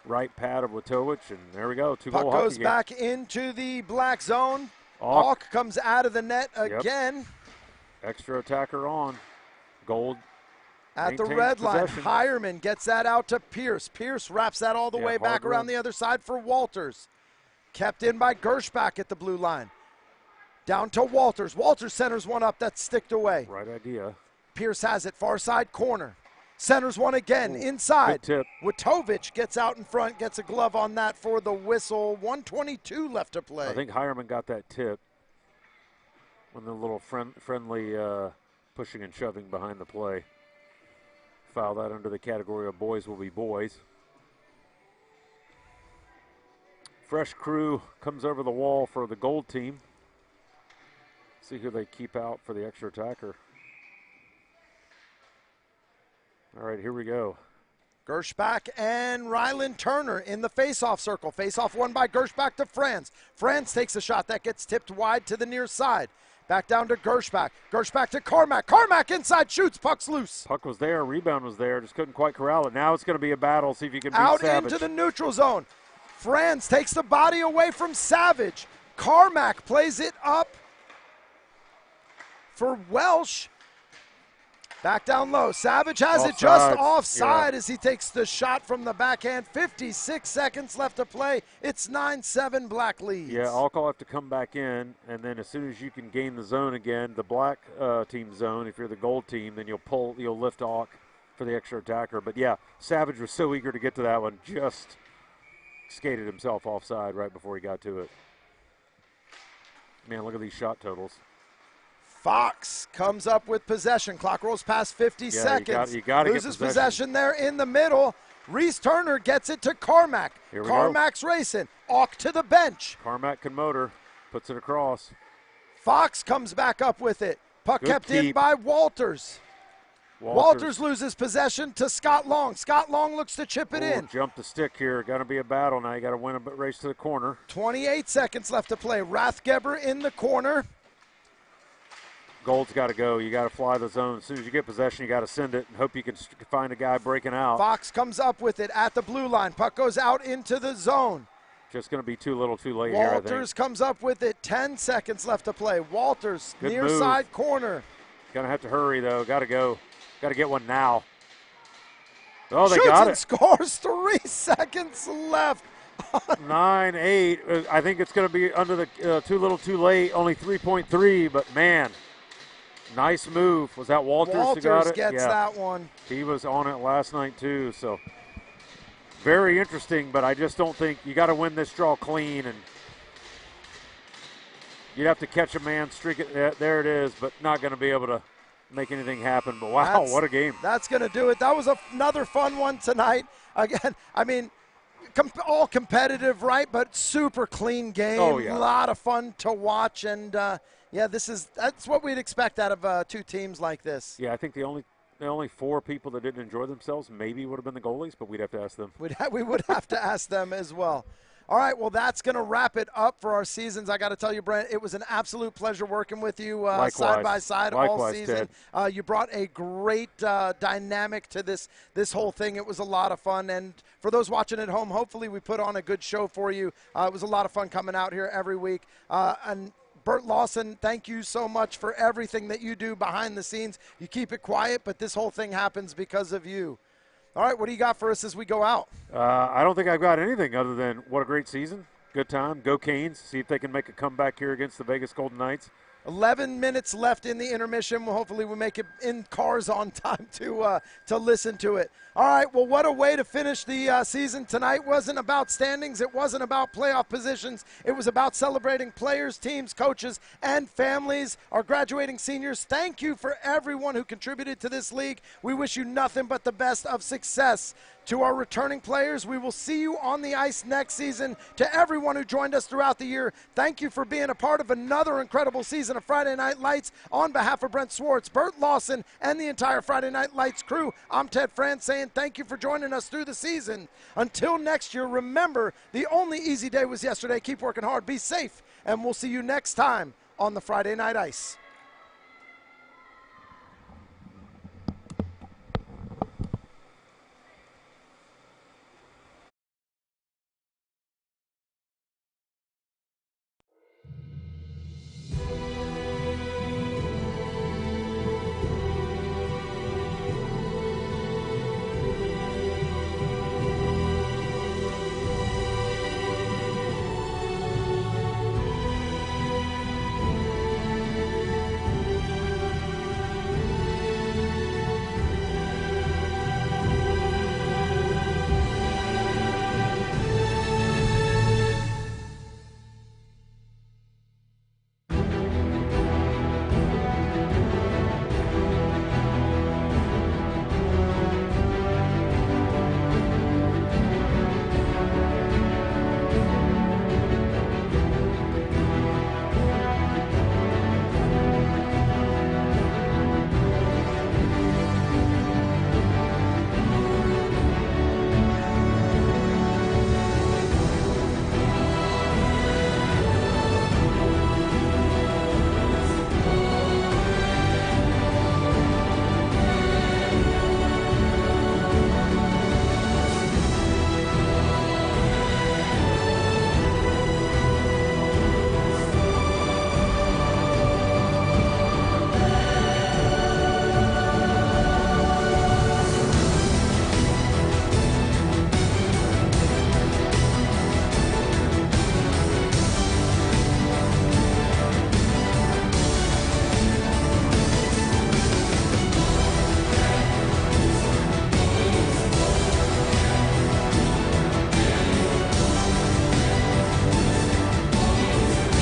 D: right pad of Wojtowicz, and there we go, two-goal
A: Puck
D: hockey
A: goes
D: game.
A: back into the black zone.
D: Auk.
A: Auk comes out of the net again.
D: Extra attacker on. Gold
A: At the
D: maintains
A: red line,
D: possession.
A: Hireman gets that out to Pierce. Pierce wraps that all the
D: Yeah,
A: way back
D: hard
A: around
D: run.
A: the other side for Walters. Kept in by Gershbach at the blue line. Down to Walters. Walters centers one up that's sticked away.
D: Right idea.
A: Pierce has it, far side corner. Centers one again,
D: Ooh,
A: inside.
D: good tip.
A: Wojtowicz gets out in front, gets a glove on that for the whistle. 1:22 left to play.
D: I think Hireman got that tip when the little friendly pushing and shoving behind the play. Foul that under the category of boys will be boys. Fresh crew comes over the wall for the gold team. See who they keep out for the extra attacker. All right, here we go.
A: Gershbach and Ryland Turner in the face-off circle. Face-off won by Gershbach to Franz. Franz takes a shot that gets tipped wide to the near side. Back down to Gershbach. Gershbach to Carmack. Carmack inside shoots. Puck's loose.
D: Puck was there, rebound was there, just couldn't quite corral it. Now it's going to be a battle. See if you can beat
A: Out
D: Savage.
A: into the neutral zone. Franz takes the body away from Savage. Carmack plays it up for Welsh. Back down low. Savage has it just
D: Offsides,
A: offside
D: yeah.
A: as he takes the shot from the backhand. 56 seconds left to play. It's 9-7 Black leads.
D: Yeah, Alk will have to come back in, and then as soon as you can gain the zone again, the black team zone, if you're the gold team, then you'll lift Alk for the extra attacker. But yeah, Savage was so eager to get to that one, just skated himself offside right before he got to it. Man, look at these shot totals.
A: Fox comes up with possession. Clock rolls past 50 seconds.
D: You gotta get
A: Loses
D: possession.
A: there in the middle. Reese Turner gets it to Carmack.
D: Here we
A: Carmack's racing. Alk to the bench.
D: Carmack can motor, puts it across.
A: Fox comes back up with it. Puck
D: Good
A: kept in
D: keep.
A: by Walters. Walters loses possession to Scott Long. Scott Long looks to chip it in.
D: Jump the stick here. Got to be a battle now. You got to win a race to the corner.
A: 28 seconds left to play. Rathgeber in the corner.
D: Gold's got to go. You got to fly the zone. As soon as you get possession, you got to send it and hope you can find a guy breaking out.
A: Fox comes up with it at the blue line. Puck goes out into the zone.
D: Just going to be too little too late here, I think.
A: Walters comes up with it. 10 seconds left to play. Walters,
D: Good
A: near
D: move.
A: side corner.
D: Going to have to hurry, though. Got to go. Got to get one now. Oh, they
A: Shoots
D: got
A: and
D: it.
A: scores. 3 seconds left.
D: 9-8. I think it's going to be under the too little too late. Only 3.3, but man, nice move. Was that Walters who got
A: Walters
D: it?
A: gets
D: Yeah.
A: that one.
D: He was on it last night, too. So very interesting, but I just don't think you got to win this draw clean. And you'd have to catch a man, streak it. There it is, but not going to be able to make anything happen. But wow,
A: That's-
D: what a game.
A: That's going to do it. That was another fun one tonight. Again, I mean, all competitive, right? But super clean game.
D: Oh, yeah.
A: A lot of fun to watch. And, yeah, that's what we'd expect out of two teams like this.
D: Yeah, I think the only 4 people that didn't enjoy themselves maybe would have been the goalies, but we'd have to ask them.
A: We would have to ask them as well. All right, well, that's going to wrap it up for our seasons. I got to tell you, Brent, it was an absolute pleasure working with you side by side all
D: Likewise,
A: season. You brought a great dynamic to this whole thing. It was a lot of fun. And for those watching at home, hopefully we put on a good show for you. It was a lot of fun coming out here every week. And Bert Lawson, thank you so much for everything that you do behind the scenes. You keep it quiet, but this whole thing happens because of you. All right, what do you got for us as we go out?
D: I don't think I've got anything other than what a great season. Good time. Go Canes. See if they can make a comeback here against the Vegas Golden Knights.
A: 11 minutes left in the intermission. Well, hopefully we make it in cars on time to listen to it. All right, well, what a way to finish the season. Tonight wasn't about standings. It wasn't about playoff positions. It was about celebrating players, teams, coaches, and families. Our graduating seniors, thank you for everyone who contributed to this league. We wish you nothing but the best of success. To our returning players, we will see you on the ice next season. To everyone who joined us throughout the year, thank you for being a part of another incredible season of Friday Night Lights. On behalf of Brent Swartz, Bert Lawson, and the entire Friday Night Lights crew, I'm Ted Franz saying thank you for joining us through the season. Until next year, remember, the only easy day was yesterday. Keep working hard, be safe, and we'll see you next time on the Friday Night Ice.